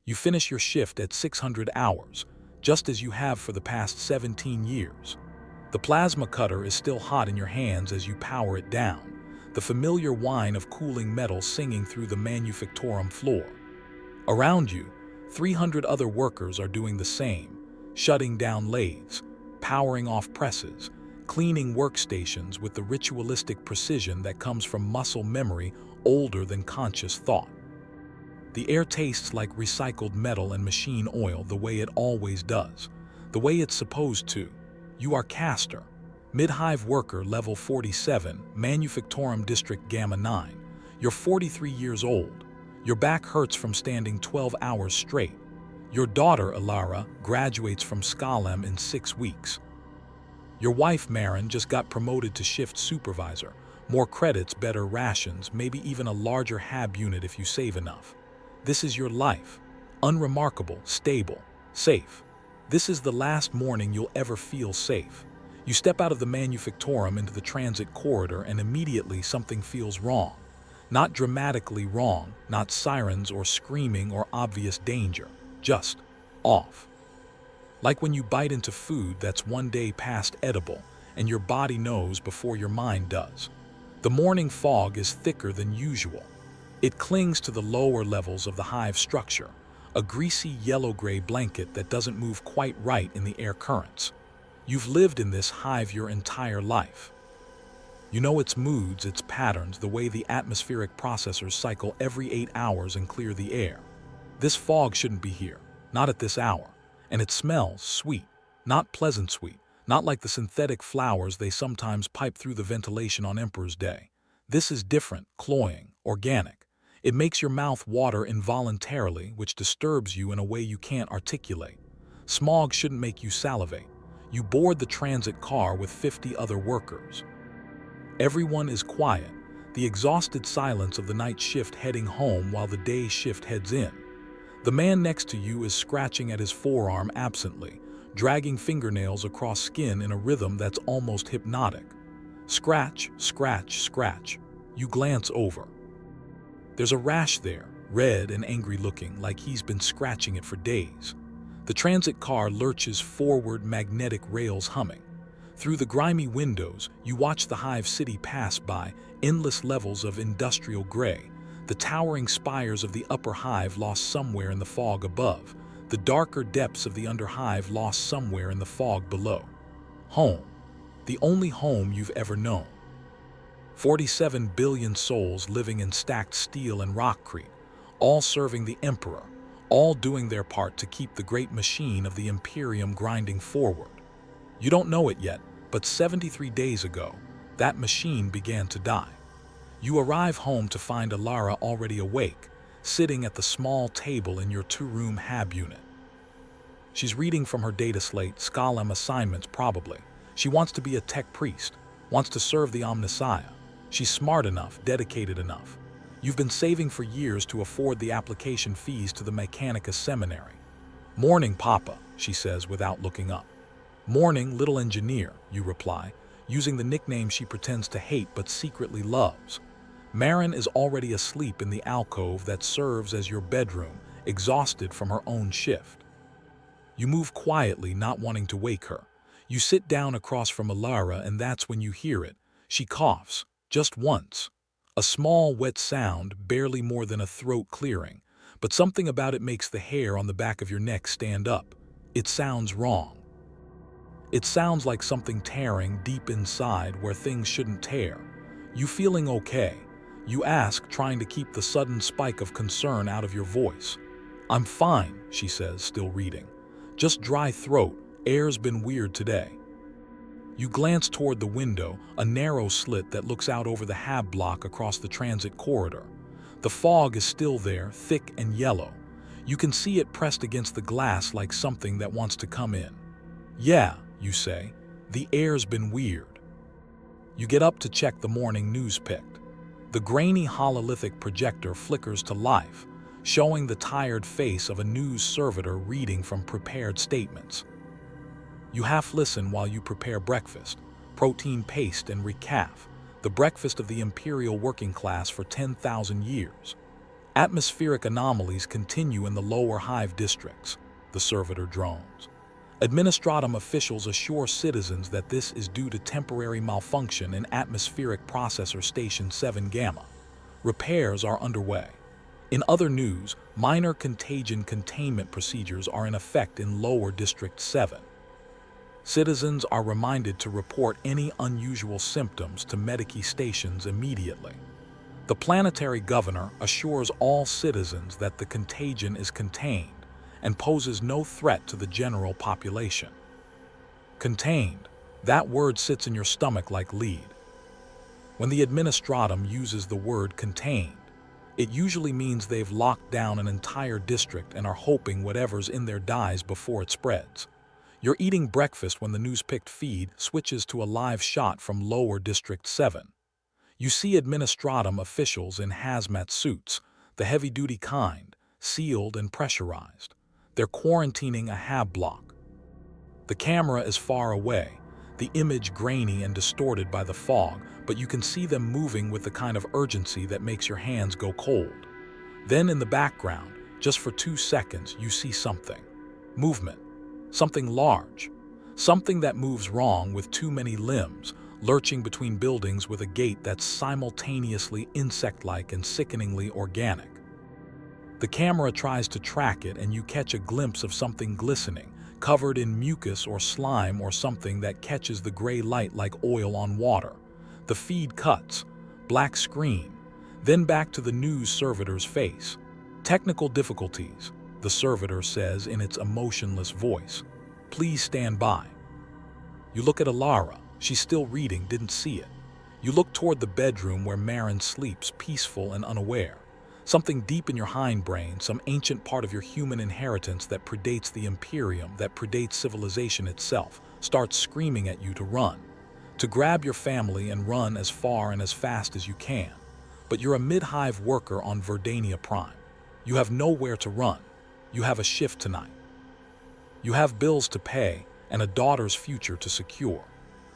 You finish your shift at 600 hours, just as you have for the past 17 years. The plasma cutter is still hot in your hands as you power it down, the familiar whine of cooling metal singing through the manufactorum floor. Around you, 300 other workers are doing the same, shutting down lathes, powering off presses, cleaning workstations with the ritualistic precision that comes from muscle memory older than conscious thought. The air tastes like recycled metal and machine oil the way it always does, the way it's supposed to. You are Kastor, mid-hive worker level 47, manufactorum district gamma 9. You're 43 years old. Your back hurts from standing 12 hours straight. Your daughter, Alara, graduates from Scholem in 6 weeks. Your wife, Marin, just got promoted to shift supervisor. More credits, better rations, maybe even a larger HAB unit if you save enough. This is your life. Unremarkable, stable, safe. This is the last morning you'll ever feel safe. You step out of the manufactorum into the transit corridor and immediately something feels wrong. Not dramatically wrong, not sirens or screaming or obvious danger, just off. Like when you bite into food that's one day past edible and your body knows before your mind does. The morning fog is thicker than usual. It clings to the lower levels of the hive structure, a greasy yellow-gray blanket that doesn't move quite right in the air currents. You've lived in this hive your entire life. You know its moods, its patterns, the way the atmospheric processors cycle every 8 hours and clear the air. This fog shouldn't be here, not at this hour. And it smells sweet, not pleasant sweet, not like the synthetic flowers they sometimes pipe through the ventilation on Emperor's Day. This is different, cloying, organic. It makes your mouth water involuntarily, which disturbs you in a way you can't articulate. Smog shouldn't make you salivate. You board the transit car with 50 other workers. Everyone is quiet, the exhausted silence of the night shift heading home while the day shift heads in. The man next to you is scratching at his forearm absently, dragging fingernails across skin in a rhythm that's almost hypnotic. Scratch, scratch, scratch. You glance over. There's a rash there, red and angry looking, like he's been scratching it for days. The transit car lurches forward, magnetic rails humming. Through the grimy windows, you watch the hive city pass by, endless levels of industrial gray, the towering spires of the upper hive lost somewhere in the fog above, the darker depths of the underhive lost somewhere in the fog below. Home. The only home you've ever known. 47 billion souls living in stacked steel and rockcrete, all serving the Emperor, all doing their part to keep the great machine of the Imperium grinding forward. You don't know it yet, but 73 days ago, that machine began to die. You arrive home to find Alara already awake, sitting at the small table in your 2-room HAB unit. She's reading from her data slate, Scholem assignments probably. She wants to be a tech priest, wants to serve the Omnissiah. She's smart enough, dedicated enough. You've been saving for years to afford the application fees to the Mechanica Seminary. "Morning, Papa," she says without looking up. "Morning, little engineer," you reply, using the nickname she pretends to hate but secretly loves. Marin is already asleep in the alcove that serves as your bedroom, exhausted from her own shift. You move quietly, not wanting to wake her. You sit down across from Alara, and that's when you hear it. She coughs. Just once. A small, wet sound, barely more than a throat clearing, but something about it makes the hair on the back of your neck stand up. It sounds wrong. It sounds like something tearing deep inside where things shouldn't tear. You feeling okay? You ask, trying to keep the sudden spike of concern out of your voice. "I'm fine," she says, still reading. "Just dry throat. Air's been weird today." You glance toward the window, a narrow slit that looks out over the HAB block across the transit corridor. The fog is still there, thick and yellow. You can see it pressed against the glass like something that wants to come in. "Yeah," you say, "the air's been weird." You get up to check the morning news picked. The grainy hololithic projector flickers to life, showing the tired face of a news servitor reading from prepared statements. You half listen while you prepare breakfast, protein paste and recaf, the breakfast of the imperial working class for 10,000 years. Atmospheric anomalies continue in the lower Hive districts, the servitor drones. Administratum officials assure citizens that this is due to temporary malfunction in atmospheric processor station 7 Gamma. Repairs are underway. In other news, minor contagion containment procedures are in effect in lower District 7. Citizens are reminded to report any unusual symptoms to Medici stations immediately. The planetary governor assures all citizens that the contagion is contained and poses no threat to the general population. Contained, that word sits in your stomach like lead. When the administratum uses the word contained, it usually means they've locked down an entire district and are hoping whatever's in there dies before it spreads. You're eating breakfast when the news-picked feed switches to a live shot from lower District 7. You see administratum officials in hazmat suits, the heavy-duty kind, sealed and pressurized. They're quarantining a hab block. The camera is far away, the image grainy and distorted by the fog, but you can see them moving with the kind of urgency that makes your hands go cold. Then in the background, just for 2 seconds, you see something. Movement. Something large. Something that moves wrong with too many limbs, lurching between buildings with a gait that's simultaneously insect-like and sickeningly organic. The camera tries to track it and you catch a glimpse of something glistening, covered in mucus or slime or something that catches the gray light like oil on water. The feed cuts, black screen, then back to the news servitor's face. Technical difficulties, the servitor says in its emotionless voice. Please stand by. You look at Alara. She's still reading, didn't see it. You look toward the bedroom where Marin sleeps, peaceful and unaware. Something deep in your hindbrain, some ancient part of your human inheritance that predates the Imperium, that predates civilization itself, starts screaming at you to run. To grab your family and run as far and as fast as you can. But you're a mid-hive worker on Verdania Prime. You have nowhere to run. You have a shift tonight. You have bills to pay and a daughter's future to secure.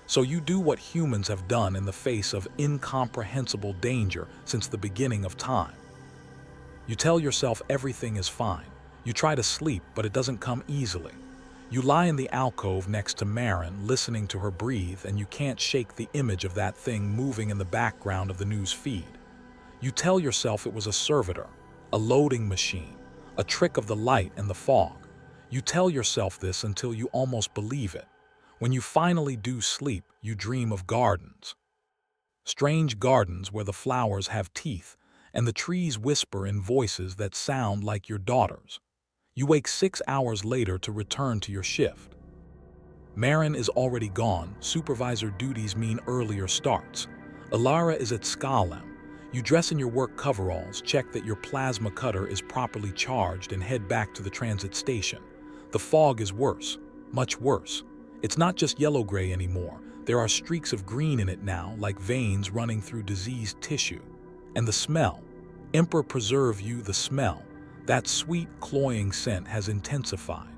So you do what humans have done in the face of incomprehensible danger since the beginning of time. You tell yourself everything is fine. You try to sleep, but it doesn't come easily. You lie in the alcove next to Marin, listening to her breathe, and you can't shake the image of that thing moving in the background of the news feed. You tell yourself it was a servitor, a loading machine, a trick of the light and the fog. You tell yourself this until you almost believe it. When you finally do sleep, you dream of gardens. Strange gardens where the flowers have teeth and the trees whisper in voices that sound like your daughter's. You wake 6 hours later to return to your shift. Marin is already gone. Supervisor duties mean earlier starts. Alara is at Skalem. You dress in your work coveralls, check that your plasma cutter is properly charged, and head back to the transit station. The fog is worse, much worse. It's not just yellow-gray anymore. There are streaks of green in it now, like veins running through diseased tissue. And the smell. Emperor preserve you, the smell. That sweet, cloying scent has intensified.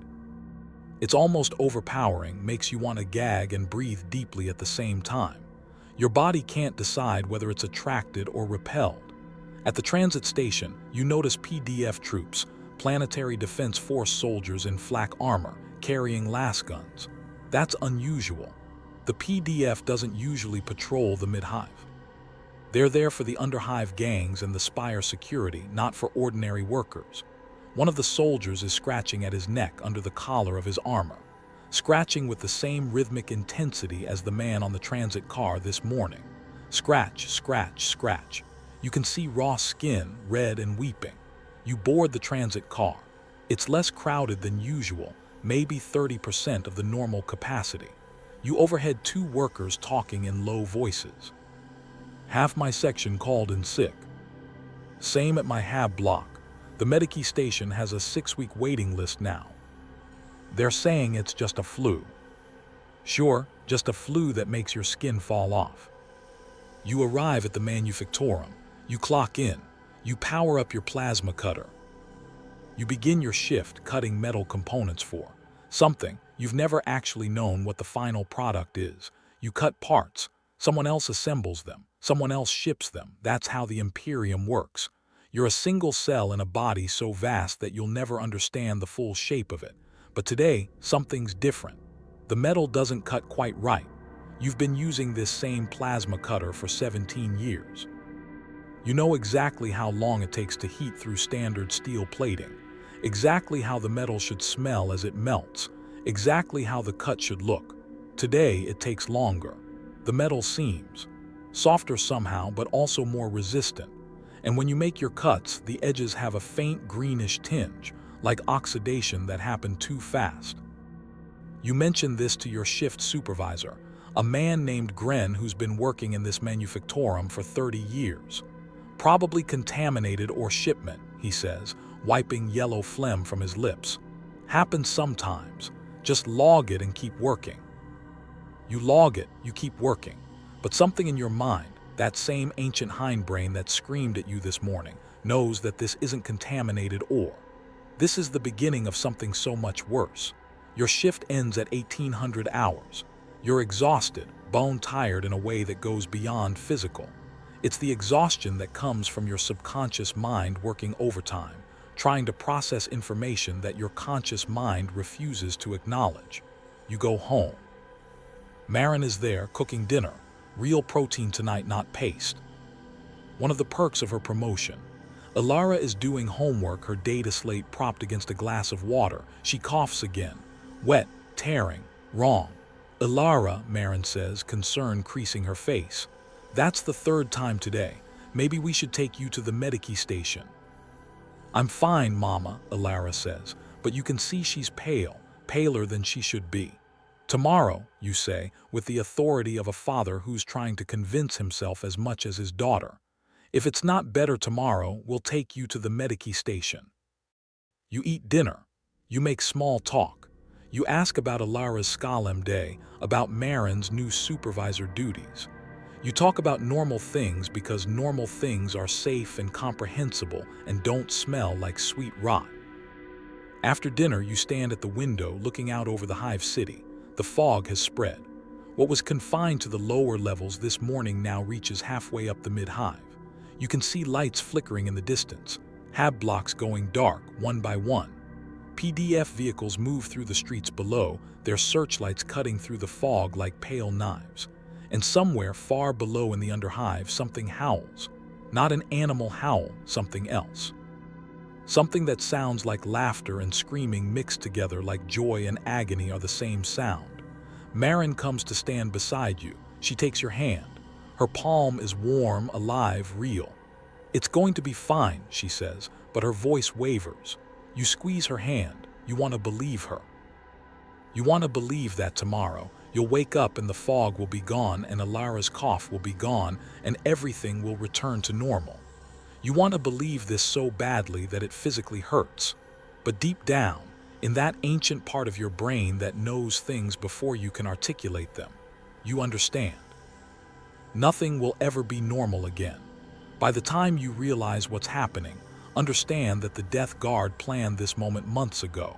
It's almost overpowering, makes you want to gag and breathe deeply at the same time. Your body can't decide whether it's attracted or repelled. At the transit station, you notice PDF troops, Planetary Defense Force soldiers in flak armor, carrying las guns. That's unusual. The PDF doesn't usually patrol the mid-hive. They're there for the underhive gangs and the spire security, not for ordinary workers. One of the soldiers is scratching at his neck under the collar of his armor, scratching with the same rhythmic intensity as the man on the transit car this morning. Scratch, scratch, scratch. You can see raw skin, red and weeping. You board the transit car. It's less crowded than usual, maybe 30% of the normal capacity. You overhead 2 workers talking in low voices. Half my section called in sick. Same at my hab block. The Medici station has a 6-week waiting list now. They're saying it's just a flu. Sure, just a flu that makes your skin fall off. You arrive at the manufactorum. You clock in. You power up your plasma cutter. You begin your shift cutting metal components for something you've never actually known what the final product is. You cut parts. Someone else assembles them. Someone else ships them. That's how the Imperium works. You're a single cell in a body so vast that you'll never understand the full shape of it. But today, something's different. The metal doesn't cut quite right. You've been using this same plasma cutter for 17 years. You know exactly how long it takes to heat through standard steel plating, exactly how the metal should smell as it melts, exactly how the cut should look. Today, it takes longer. The metal seems softer somehow, but also more resistant. And when you make your cuts, the edges have a faint greenish tinge, like oxidation that happened too fast. You mention this to your shift supervisor, a man named Gren who's been working in this manufactorum for 30 years. Probably contaminated or shipment, he says, wiping yellow phlegm from his lips. Happens sometimes. Just log it and keep working. You log it, you keep working. But something in your mind, that same ancient hindbrain that screamed at you this morning, knows that this isn't contaminated ore. This is the beginning of something so much worse. Your shift ends at 1800 hours. You're exhausted, bone-tired in a way that goes beyond physical. It's the exhaustion that comes from your subconscious mind working overtime, trying to process information that your conscious mind refuses to acknowledge. You go home. Marin is there cooking dinner. Real protein tonight, not paste. One of the perks of her promotion. Ilara is doing homework, her data slate propped against a glass of water. She coughs again. Wet, tearing, wrong. Ilara, Marin says, concern creasing her face. That's the third time today. Maybe we should take you to the medici station. I'm fine, Mama, Ilara says, but you can see she's pale, paler than she should be. Tomorrow, you say, with the authority of a father who's trying to convince himself as much as his daughter. If it's not better tomorrow, we'll take you to the medici station. You eat dinner. You make small talk. You ask about Ilara's Scalem Day, about Marin's new supervisor duties. You talk about normal things because normal things are safe and comprehensible and don't smell like sweet rot. After dinner, you stand at the window looking out over the Hive city. The fog has spread. What was confined to the lower levels this morning now reaches halfway up the mid-hive. You can see lights flickering in the distance, hab blocks going dark one by one. PDF vehicles move through the streets below, their searchlights cutting through the fog like pale knives. And somewhere far below in the underhive, something howls. Not an animal howl, something else. Something that sounds like laughter and screaming mixed together, like joy and agony are the same sound. Marin comes to stand beside you. She takes your hand. Her palm is warm, alive, real. It's going to be fine, she says, but her voice wavers. You squeeze her hand. You want to believe her. You want to believe that tomorrow you'll wake up and the fog will be gone and Ilara's cough will be gone and everything will return to normal. You want to believe this so badly that it physically hurts. But deep down, in that ancient part of your brain that knows things before you can articulate them, you understand. Nothing will ever be normal again. By the time you realize what's happening, understand that the Death Guard planned this moment months ago.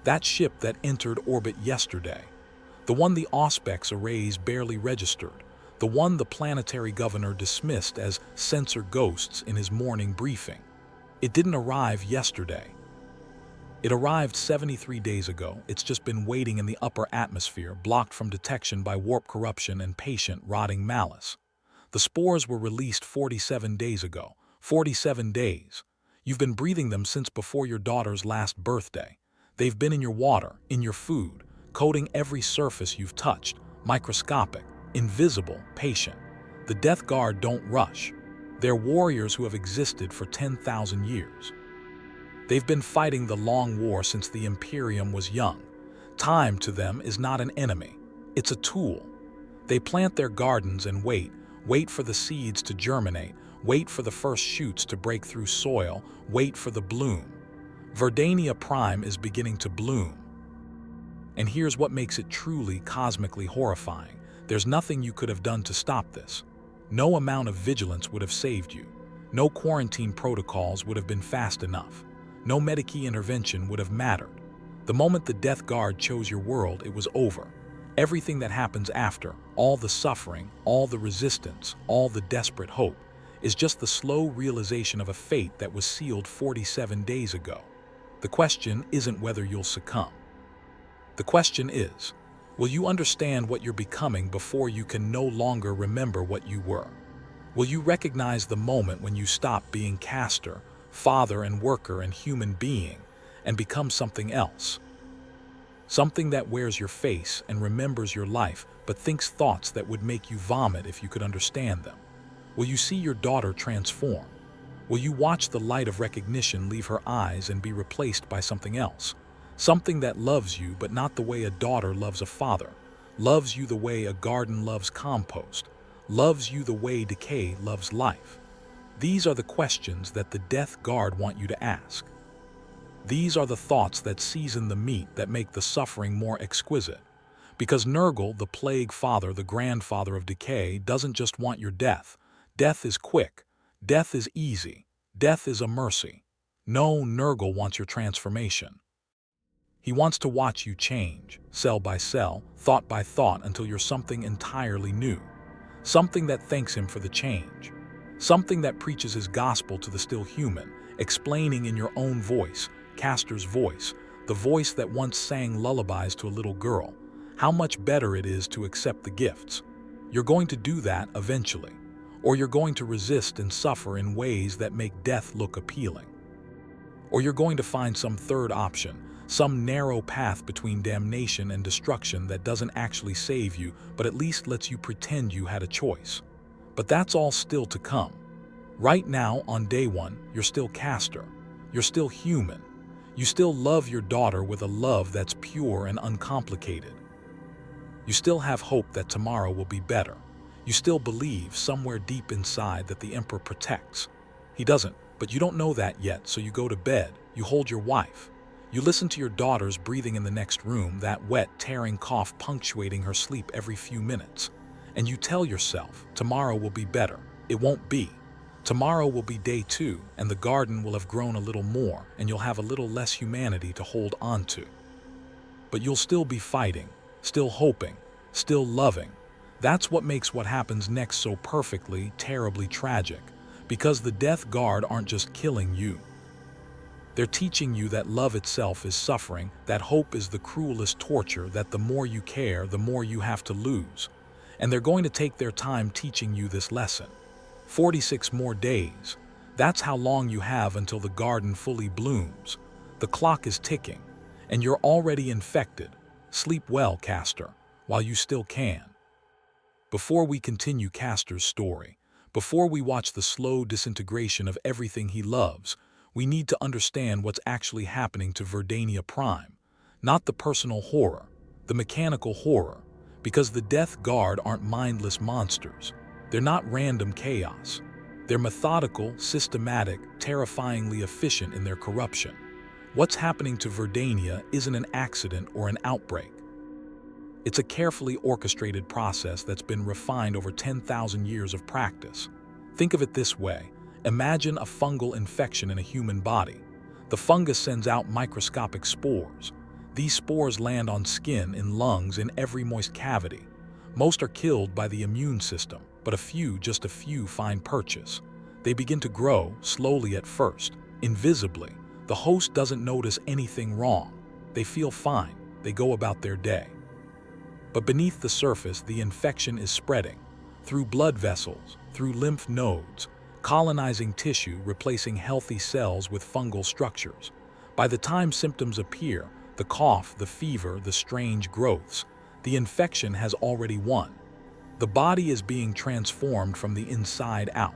That ship that entered orbit yesterday. The one the Auspex arrays barely registered. The one the planetary governor dismissed as censor ghosts in his morning briefing. It didn't arrive yesterday. It arrived 73 days ago. It's just been waiting in the upper atmosphere, blocked from detection by warp corruption and patient rotting malice. The spores were released 47 days ago. 47 days. You've been breathing them since before your daughter's last birthday. They've been in your water, in your food, coating every surface you've touched, microscopic, invisible, patient. The Death Guard don't rush. They're warriors who have existed for 10,000 years. They've been fighting the long war since the Imperium was young. Time to them is not an enemy. It's a tool. They plant their gardens and wait for the seeds to germinate, wait for the first shoots to break through soil, wait for the bloom. Verdania Prime is beginning to bloom. And here's what makes it truly cosmically horrifying. There's nothing you could have done to stop this. No amount of vigilance would have saved you. No quarantine protocols would have been fast enough. No medici intervention would have mattered. The moment the Death Guard chose your world, it was over. Everything that happens after, all the suffering, all the resistance, all the desperate hope, is just the slow realization of a fate that was sealed 47 days ago. The question isn't whether you'll succumb. The question is, will you understand what you're becoming before you can no longer remember what you were? Will you recognize the moment when you stop being Kastor, father and worker and human being, and become something else? Something that wears your face and remembers your life, but thinks thoughts that would make you vomit if you could understand them. Will you see your daughter transform? Will you watch the light of recognition leave her eyes and be replaced by something else? Something that loves you, but not the way a daughter loves a father, loves you the way a garden loves compost, loves you the way decay loves life. These are the questions that the Death Guard want you to ask. These are the thoughts that season the meat that make the suffering more exquisite. Because Nurgle, the plague father, the grandfather of decay, doesn't just want your death. Death is quick. Death is easy. Death is a mercy. No, Nurgle wants your transformation. He wants to watch you change, cell by cell, thought by thought, until you're something entirely new. Something that thanks him for the change. Something that preaches his gospel to the still human, explaining in your own voice, Kastor's voice, the voice that once sang lullabies to a little girl, how much better it is to accept the gifts. You're going to do that eventually, or you're going to resist and suffer in ways that make death look appealing. Or you're going to find some third option, some narrow path between damnation and destruction that doesn't actually save you, but at least lets you pretend you had a choice. But that's all still to come. Right now, on day one, you're still Kastor. You're still human. You still love your daughter with a love that's pure and uncomplicated. You still have hope that tomorrow will be better. You still believe somewhere deep inside that the Emperor protects. He doesn't, but you don't know that yet, so you go to bed, you hold your wife. You listen to your daughter's breathing in the next room, that wet, tearing cough punctuating her sleep every few minutes. And you tell yourself, tomorrow will be better. It won't be. Tomorrow will be day 2, and the garden will have grown a little more, and you'll have a little less humanity to hold on to. But you'll still be fighting, still hoping, still loving. That's what makes what happens next so perfectly, terribly tragic. Because the Death Guard aren't just killing you. They're teaching you that love itself is suffering, that hope is the cruelest torture, that the more you care, the more you have to lose. And they're going to take their time teaching you this lesson. 46 more days. That's how long you have until the garden fully blooms. The clock is ticking, and you're already infected. Sleep well, Kastor, while you still can. Before we continue Kastor's story, before we watch the slow disintegration of everything he loves, we need to understand what's actually happening to Verdania Prime. Not the personal horror, the mechanical horror, because the Death Guard aren't mindless monsters. They're not random chaos. They're methodical, systematic, terrifyingly efficient in their corruption. What's happening to Verdania isn't an accident or an outbreak. It's a carefully orchestrated process that's been refined over 10,000 years of practice. Think of it this way. Imagine a fungal infection in a human body. The fungus sends out microscopic spores. These spores land on skin, in lungs, in every moist cavity. Most are killed by the immune system, but just a few find purchase. They begin to grow, slowly at first, invisibly. The host doesn't notice anything wrong. They feel fine. They go about their day. But beneath the surface, the infection is spreading. Through blood vessels, through lymph nodes, colonizing tissue, replacing healthy cells with fungal structures. By the time symptoms appear, the cough, the fever, the strange growths, the infection has already won. The body is being transformed from the inside out.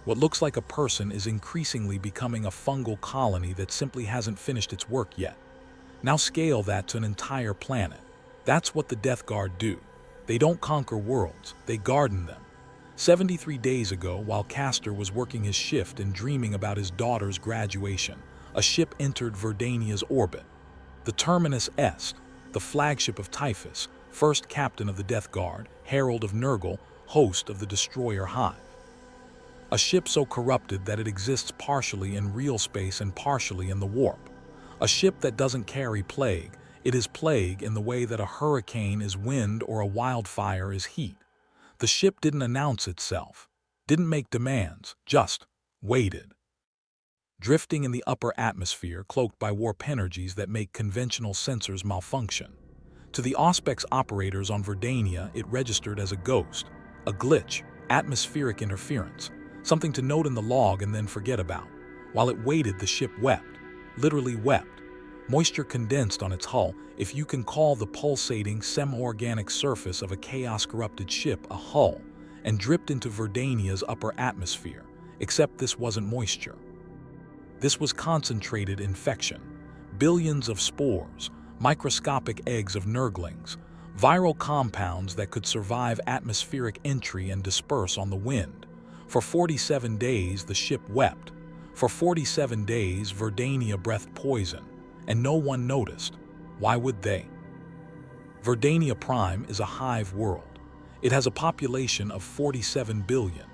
What looks like a person is increasingly becoming a fungal colony that simply hasn't finished its work yet. Now scale that to an entire planet. That's what the Death Guard do. They don't conquer worlds, they garden them. 73 days ago, while Kastor was working his shift and dreaming about his daughter's graduation, a ship entered Verdania's orbit. The Terminus Est, the flagship of Typhus, first captain of the Death Guard, herald of Nurgle, host of the destroyer Hive. A ship so corrupted that it exists partially in real space and partially in the warp. A ship that doesn't carry plague. It is plague in the way that a hurricane is wind or a wildfire is heat. The ship didn't announce itself, didn't make demands, just waited. Drifting in the upper atmosphere cloaked by warp energies that make conventional sensors malfunction. To the Auspex operators on Verdania, it registered as a ghost, a glitch, atmospheric interference, something to note in the log and then forget about. While it waited, the ship wept, literally wept. Moisture condensed on its hull, if you can call the pulsating, semi-organic surface of a chaos-corrupted ship a hull, and dripped into Verdania's upper atmosphere, except this wasn't moisture. This was concentrated infection, billions of spores, microscopic eggs of Nurglings, viral compounds that could survive atmospheric entry and disperse on the wind. For 47 days, the ship wept. For 47 days, Verdania breathed poison, and no one noticed. Why would they? Verdania Prime is a hive world. It has a population of 47 billion.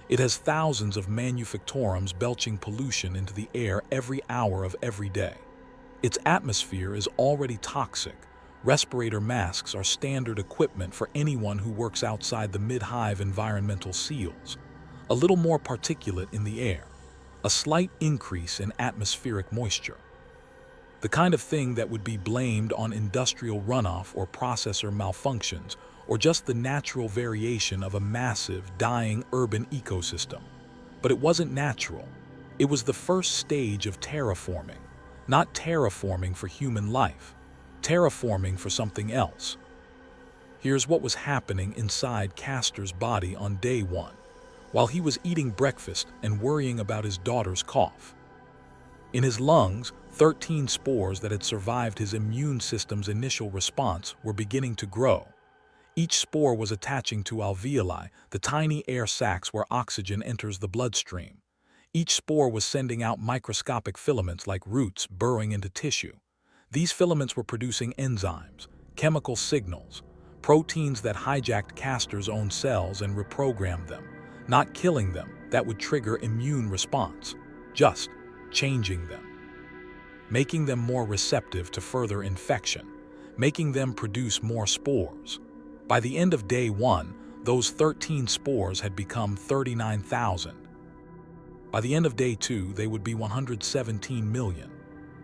It has thousands of manufactorums belching pollution into the air every hour of every day. Its atmosphere is already toxic. Respirator masks are standard equipment for anyone who works outside the mid-hive environmental seals. A little more particulate in the air. A slight increase in atmospheric moisture. The kind of thing that would be blamed on industrial runoff or processor malfunctions, or just the natural variation of a massive, dying urban ecosystem. But it wasn't natural. It was the first stage of terraforming. Not terraforming for human life. Terraforming for something else. Here's what was happening inside Kastor's body on day one, while he was eating breakfast and worrying about his daughter's cough. In his lungs, 13 spores that had survived his immune system's initial response were beginning to grow. Each spore was attaching to alveoli, the tiny air sacs where oxygen enters the bloodstream. Each spore was sending out microscopic filaments like roots burrowing into tissue. These filaments were producing enzymes, chemical signals, proteins that hijacked Kastor's own cells and reprogrammed them, not killing them, that would trigger immune response, just changing them. Making them more receptive to further infection, making them produce more spores. By the end of day one, those 13 spores had become 39,000. By the end of day two, they would be 117 million.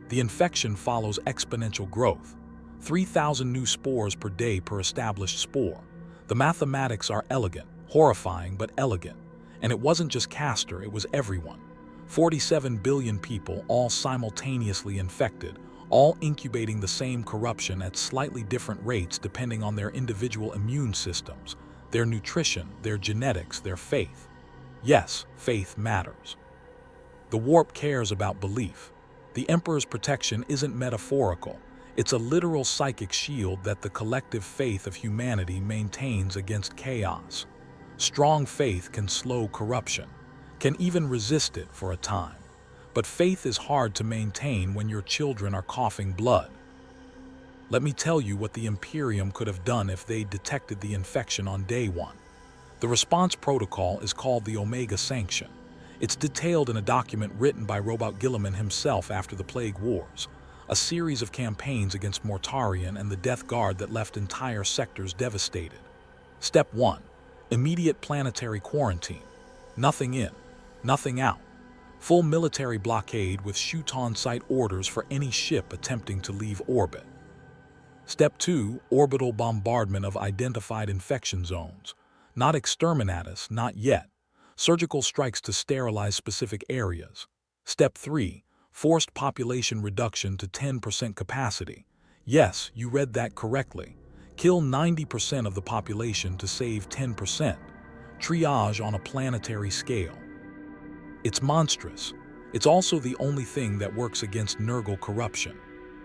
The infection follows exponential growth. 3,000 new spores per day per established spore. The mathematics are elegant, horrifying but elegant. And it wasn't just Kastor, it was everyone. 47 billion people, all simultaneously infected, all incubating the same corruption at slightly different rates depending on their individual immune systems, their nutrition, their genetics, their faith. Yes, faith matters. The warp cares about belief. The Emperor's protection isn't metaphorical. It's a literal psychic shield that the collective faith of humanity maintains against chaos. Strong faith can slow corruption, can even resist it for a time. But faith is hard to maintain when your children are coughing blood. Let me tell you what the Imperium could have done if they detected the infection on day one. The response protocol is called the Omega Sanction. It's detailed in a document written by Robot Guilliman himself after the Plague Wars, a series of campaigns against Mortarion and the Death Guard that left entire sectors devastated. Step 1. Immediate planetary quarantine. Nothing in, nothing out. Full military blockade with shoot-on-sight orders for any ship attempting to leave orbit. Step 2. Orbital bombardment of identified infection zones. Not exterminatus, not yet. Surgical strikes to sterilize specific areas. Step 3. Forced population reduction to 10% capacity. Yes, you read that correctly. Kill 90% of the population to save 10%. Triage on a planetary scale. It's monstrous. It's also the only thing that works against Nurgle corruption.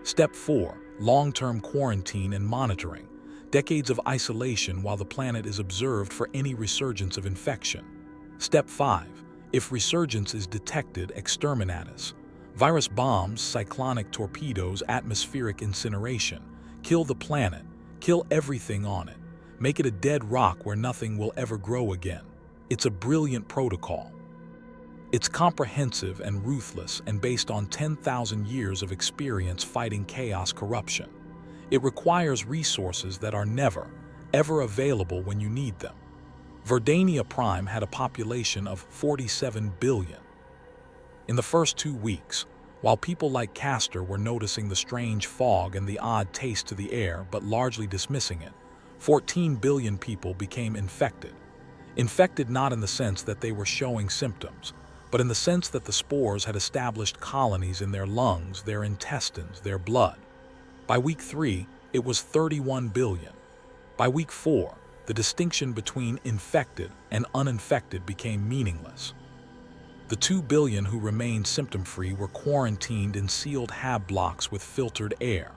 Step 4. Long-term quarantine and monitoring. Decades of isolation while the planet is observed for any resurgence of infection. Step 5. If resurgence is detected, exterminatus. Virus bombs, cyclonic torpedoes, atmospheric incineration. Kill the planet. Kill everything on it. Make it a dead rock where nothing will ever grow again. It's a brilliant protocol. It's comprehensive and ruthless and based on 10,000 years of experience fighting chaos corruption. It requires resources that are never, ever available when you need them. Verdania Prime had a population of 47 billion. In the first 2 weeks, while people like Kastor were noticing the strange fog and the odd taste to the air but largely dismissing it, 14 billion people became infected. Infected not in the sense that they were showing symptoms, but in the sense that the spores had established colonies in their lungs, their intestines, their blood. By week 3, it was 31 billion. By week 4, the distinction between infected and uninfected became meaningless. The 2 billion who remained symptom-free were quarantined in sealed hab blocks with filtered air.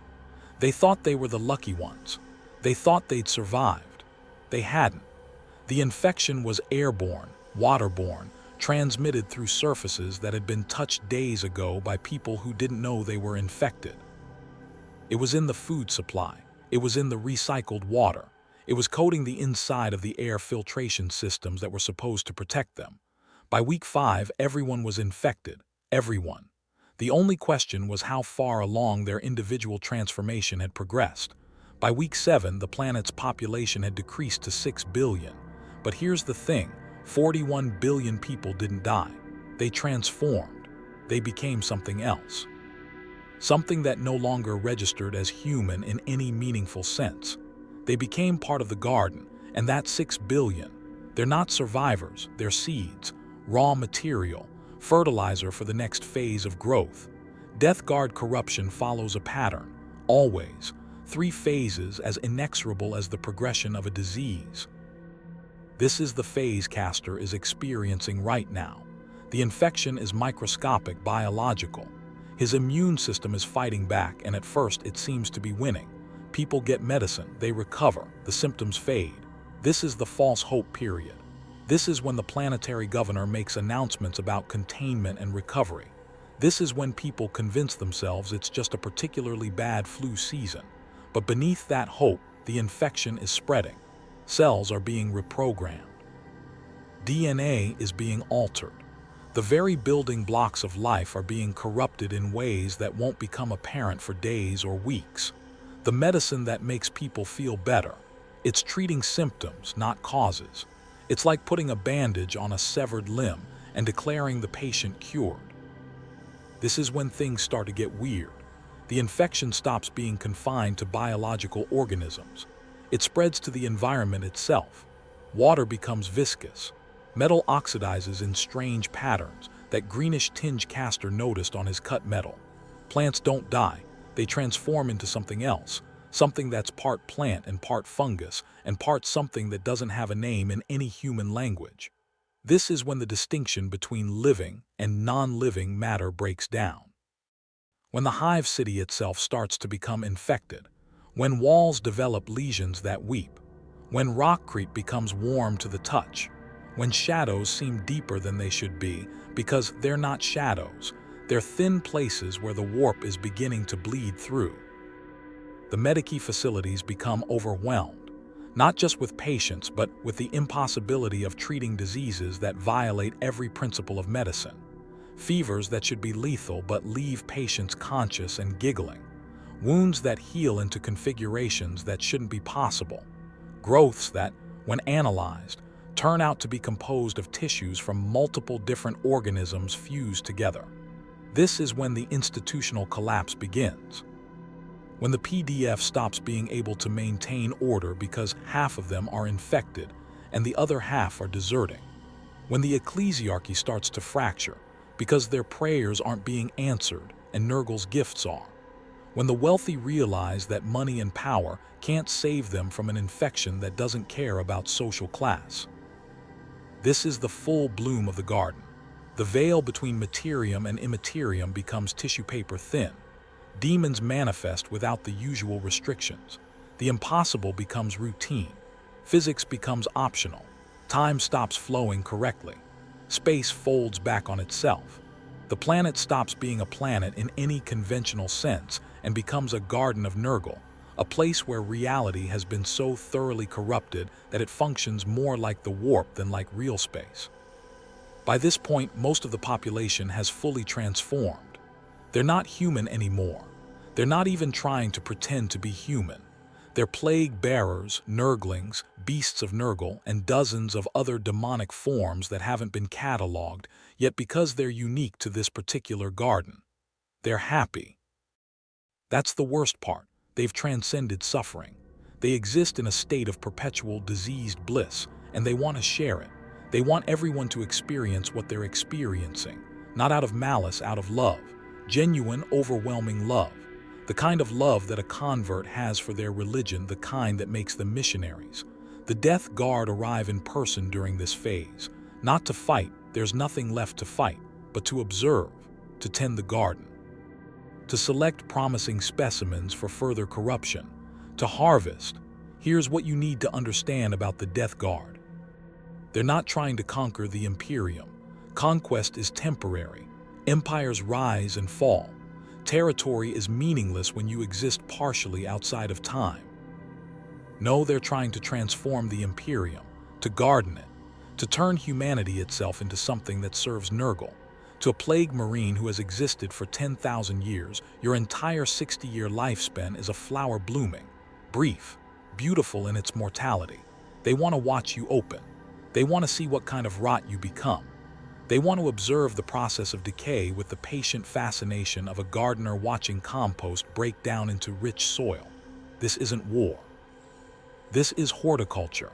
They thought they were the lucky ones. They thought they'd survived. They hadn't. The infection was airborne, waterborne, transmitted through surfaces that had been touched days ago by people who didn't know they were infected. It was in the food supply. It was in the recycled water. It was coating the inside of the air filtration systems that were supposed to protect them. By week 5, everyone was infected. Everyone. The only question was how far along their individual transformation had progressed. By week 7, the planet's population had decreased to 6 billion. But here's the thing, 41 billion people didn't die. They transformed. They became something else. Something that no longer registered as human in any meaningful sense. They became part of the garden, and that 6 billion. They're not survivors, they're seeds, raw material, fertilizer for the next phase of growth. Death Guard corruption follows a pattern, always. 3 phases as inexorable as the progression of a disease. This is the phase Kastor is experiencing right now. The infection is microscopic, biological. His immune system is fighting back, and at first it seems to be winning. People get medicine, they recover, the symptoms fade. This is the false hope period. This is when the planetary governor makes announcements about containment and recovery. This is when people convince themselves it's just a particularly bad flu season. But beneath that hope, the infection is spreading. Cells are being reprogrammed. DNA is being altered. The very building blocks of life are being corrupted in ways that won't become apparent for days or weeks. The medicine that makes people feel better. It's treating symptoms, not causes. It's like putting a bandage on a severed limb and declaring the patient cured. This is when things start to get weird. The infection stops being confined to biological organisms. It spreads to the environment itself. Water becomes viscous. Metal oxidizes in strange patterns, that greenish tinge Kastor noticed on his cut metal. Plants don't die. They transform into something else, something that's part plant and part fungus, and part something that doesn't have a name in any human language. This is when the distinction between living and non-living matter breaks down. When the Hive city itself starts to become infected, when walls develop lesions that weep, when rockcrete becomes warm to the touch, when shadows seem deeper than they should be because they're not shadows, they're thin places where the warp is beginning to bleed through. The medici facilities become overwhelmed, not just with patients but with the impossibility of treating diseases that violate every principle of medicine. Fevers that should be lethal but leave patients conscious and giggling. Wounds that heal into configurations that shouldn't be possible. Growths that, when analyzed, turn out to be composed of tissues from multiple different organisms fused together. This is when the institutional collapse begins. When the PDF stops being able to maintain order because half of them are infected and the other half are deserting. When the ecclesiarchy starts to fracture because their prayers aren't being answered and Nurgle's gifts are. When the wealthy realize that money and power can't save them from an infection that doesn't care about social class. This is the full bloom of the garden. The veil between materium and immaterium becomes tissue paper thin. Demons manifest without the usual restrictions. The impossible becomes routine. Physics becomes optional. Time stops flowing correctly. Space folds back on itself. The planet stops being a planet in any conventional sense and becomes a garden of Nurgle, a place where reality has been so thoroughly corrupted that it functions more like the warp than like real space. By this point, most of the population has fully transformed. They're not human anymore. They're not even trying to pretend to be human. They're plague bearers, Nurglings, beasts of Nurgle, and dozens of other demonic forms that haven't been catalogued, yet because they're unique to this particular garden, they're happy. That's the worst part. They've transcended suffering. They exist in a state of perpetual diseased bliss, and they want to share it. They want everyone to experience what they're experiencing, not out of malice, out of love. Genuine, overwhelming love. The kind of love that a convert has for their religion, the kind that makes them missionaries. The Death Guard arrive in person during this phase. Not to fight, there's nothing left to fight, but to observe, to tend the garden, to select promising specimens for further corruption, to harvest. Here's what you need to understand about the Death Guard. They're not trying to conquer the Imperium. Conquest is temporary. Empires rise and fall. Territory is meaningless when you exist partially outside of time. No, they're trying to transform the Imperium, to garden it, to turn humanity itself into something that serves Nurgle. To a plague marine who has existed for 10,000 years, your entire 60-year lifespan is a flower blooming, brief, beautiful in its mortality. They want to watch you open. They want to see what kind of rot you become. They want to observe the process of decay with the patient fascination of a gardener watching compost break down into rich soil. This isn't war. This is horticulture.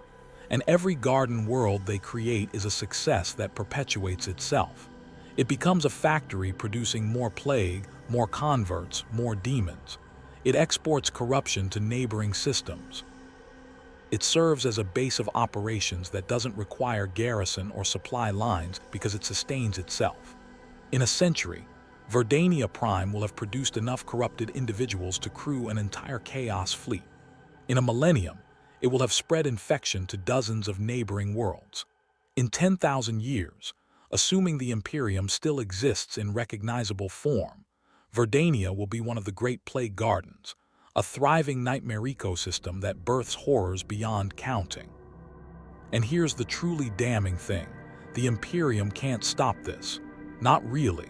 And every garden world they create is a success that perpetuates itself. It becomes a factory producing more plague, more converts, more demons. It exports corruption to neighboring systems. It serves as a base of operations that doesn't require garrison or supply lines because it sustains itself. In a century, Verdania Prime will have produced enough corrupted individuals to crew an entire chaos fleet. In a millennium, it will have spread infection to dozens of neighboring worlds. In 10,000 years, assuming the Imperium still exists in recognizable form, Verdania will be one of the great plague gardens, a thriving nightmare ecosystem that births horrors beyond counting. And here's the truly damning thing. The Imperium can't stop this. Not really.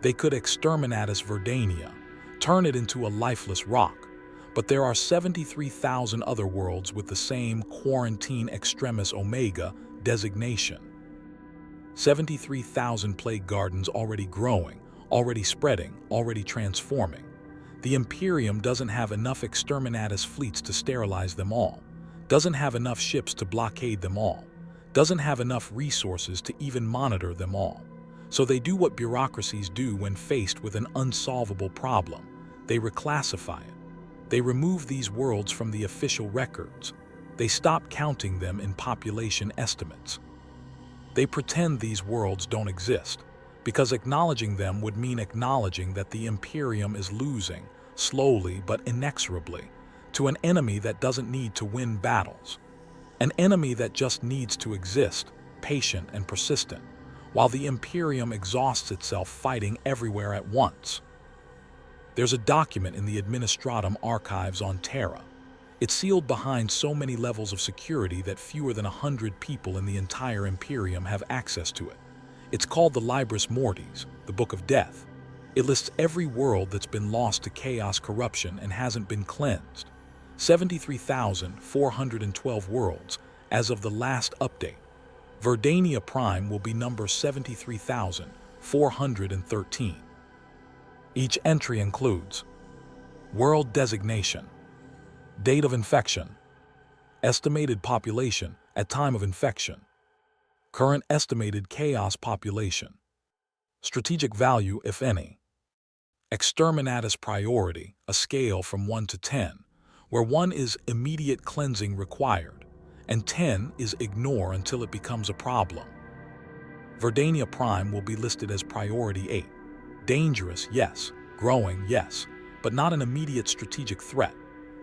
They could exterminatus Verdania, turn it into a lifeless rock. But there are 73,000 other worlds with the same Quarantine Extremis Omega designation. 73,000 plague gardens already growing, already spreading, already transforming. The Imperium doesn't have enough exterminatus fleets to sterilize them all, doesn't have enough ships to blockade them all, doesn't have enough resources to even monitor them all. So they do what bureaucracies do when faced with an unsolvable problem. They reclassify it. They remove these worlds from the official records. They stop counting them in population estimates. They pretend these worlds don't exist, because acknowledging them would mean acknowledging that the Imperium is losing, slowly but inexorably, to an enemy that doesn't need to win battles. An enemy that just needs to exist, patient and persistent, while the Imperium exhausts itself fighting everywhere at once. There's a document in the Administratum archives on Terra. It's sealed behind so many levels of security that fewer than 100 people in the entire Imperium have access to it. It's called the Libris Mortis, the Book of Death. It lists every world that's been lost to chaos corruption and hasn't been cleansed. 73,412 worlds as of the last update. Verdania Prime will be number 73,413. Each entry includes world designation, date of infection, estimated population at time of infection, current estimated chaos population, strategic value if any, exterminatus priority, a scale from 1 to 10, where 1 is immediate cleansing required, and 10 is ignore until it becomes a problem. Verdania Prime will be listed as priority 8. Dangerous, yes. Growing, yes. But not an immediate strategic threat.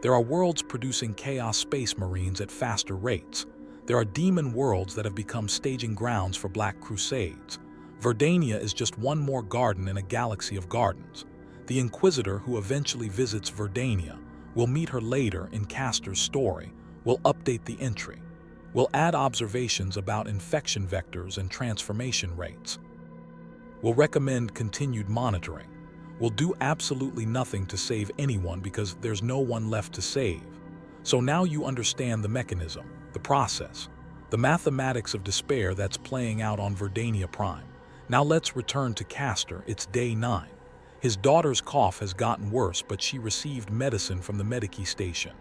There are worlds producing chaos space marines at faster rates. There are demon worlds that have become staging grounds for black crusades. Verdania is just one more garden in a galaxy of gardens. The Inquisitor who eventually visits Verdania will meet her later in Kastor's story, will update the entry, will add observations about infection vectors and transformation rates, will recommend continued monitoring, will do absolutely nothing to save anyone because there's no one left to save. So now you understand the mechanism, the process, the mathematics of despair that's playing out on Verdania Prime. Now let's return to Kastor. It's day 9. His daughter's cough has gotten worse, but she received medicine from the Medici station.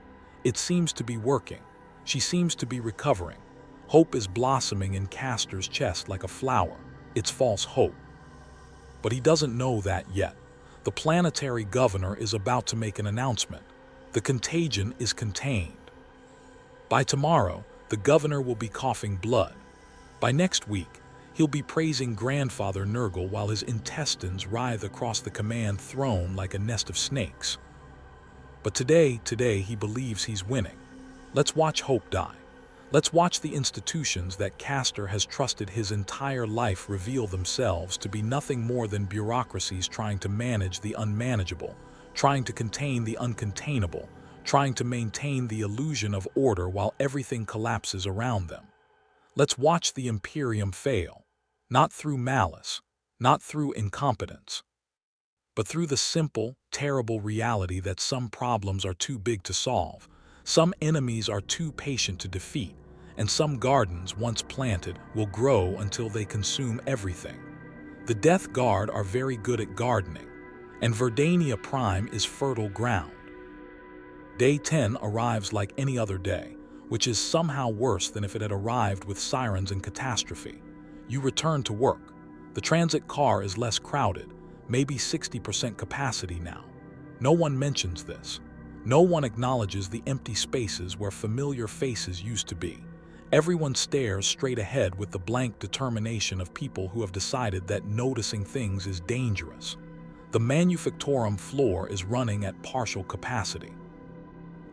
It seems to be working. She seems to be recovering. Hope is blossoming in Kastor's chest like a flower. It's false hope. But he doesn't know that yet. The planetary governor is about to make an announcement. The contagion is contained. By tomorrow, the governor will be coughing blood. By next week, he'll be praising grandfather Nurgle while his intestines writhe across the command throne like a nest of snakes. But today he believes he's winning. Let's watch hope die. Let's watch the institutions that Kastor has trusted his entire life reveal themselves to be nothing more than bureaucracies trying to manage the unmanageable, trying to contain the uncontainable, trying to maintain the illusion of order while everything collapses around them. Let's watch the Imperium fail, not through malice, not through incompetence, but through the simple, terrible reality that some problems are too big to solve, some enemies are too patient to defeat, and some gardens, once planted, will grow until they consume everything. The Death Guard are very good at gardening, and Verdania Prime is fertile ground. Day 10 arrives like any other day, which is somehow worse than if it had arrived with sirens and catastrophe. You return to work. The transit car is less crowded, maybe 60% capacity now. No one mentions this. No one acknowledges the empty spaces where familiar faces used to be. Everyone stares straight ahead with the blank determination of people who have decided that noticing things is dangerous. The manufactorum floor is running at partial capacity.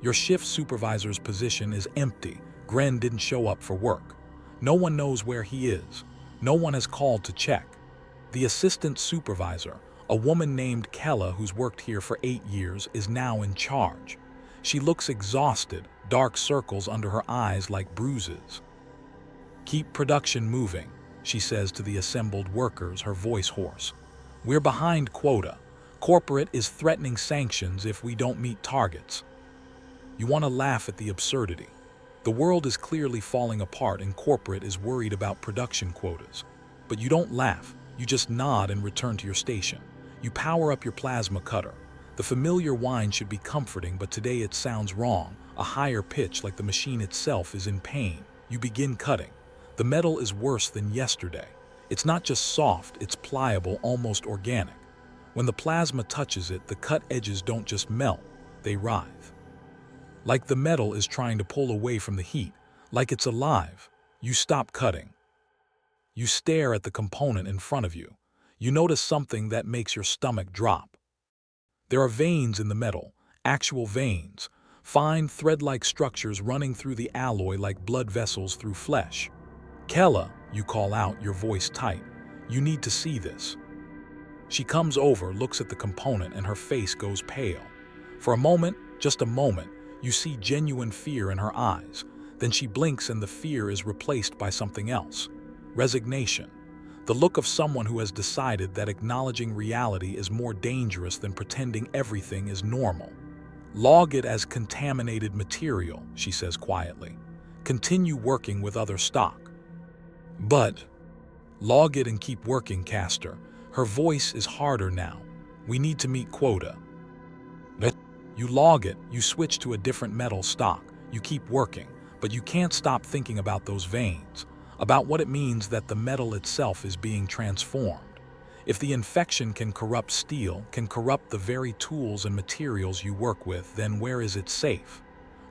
Your shift supervisor's position is empty. Gren didn't show up for work. No one knows where he is. No one has called to check. The assistant supervisor, a woman named Kella who's worked here for 8 years, is now in charge. She looks exhausted, dark circles under her eyes like bruises. "Keep production moving," she says to the assembled workers, her voice hoarse. "We're behind quota. Corporate is threatening sanctions if we don't meet targets." You want to laugh at the absurdity. The world is clearly falling apart and corporate is worried about production quotas. But you don't laugh, you just nod and return to your station. You power up your plasma cutter. The familiar whine should be comforting, but today it sounds wrong, a higher pitch like the machine itself is in pain. You begin cutting. The metal is worse than yesterday. It's not just soft, it's pliable, almost organic. When the plasma touches it, the cut edges don't just melt, they writhe. Like the metal is trying to pull away from the heat, like it's alive. You stop cutting. You stare at the component in front of you. You notice something that makes your stomach drop. There are veins in the metal, actual veins, fine thread-like structures running through the alloy like blood vessels through flesh. "Kella," you call out, your voice tight. "You need to see this." She comes over, looks at the component, and her face goes pale. For a moment, just a moment, you see genuine fear in her eyes. Then she blinks and the fear is replaced by something else. Resignation. The look of someone who has decided that acknowledging reality is more dangerous than pretending everything is normal. "Log it as contaminated material," she says quietly. "Continue working with other stock." "But..." "Log it and keep working, Kastor." Her voice is harder now. "We need to meet quota." You log it, you switch to a different metal stock, you keep working, but you can't stop thinking about those veins, about what it means that the metal itself is being transformed. If the infection can corrupt steel, can corrupt the very tools and materials you work with, then where is it safe?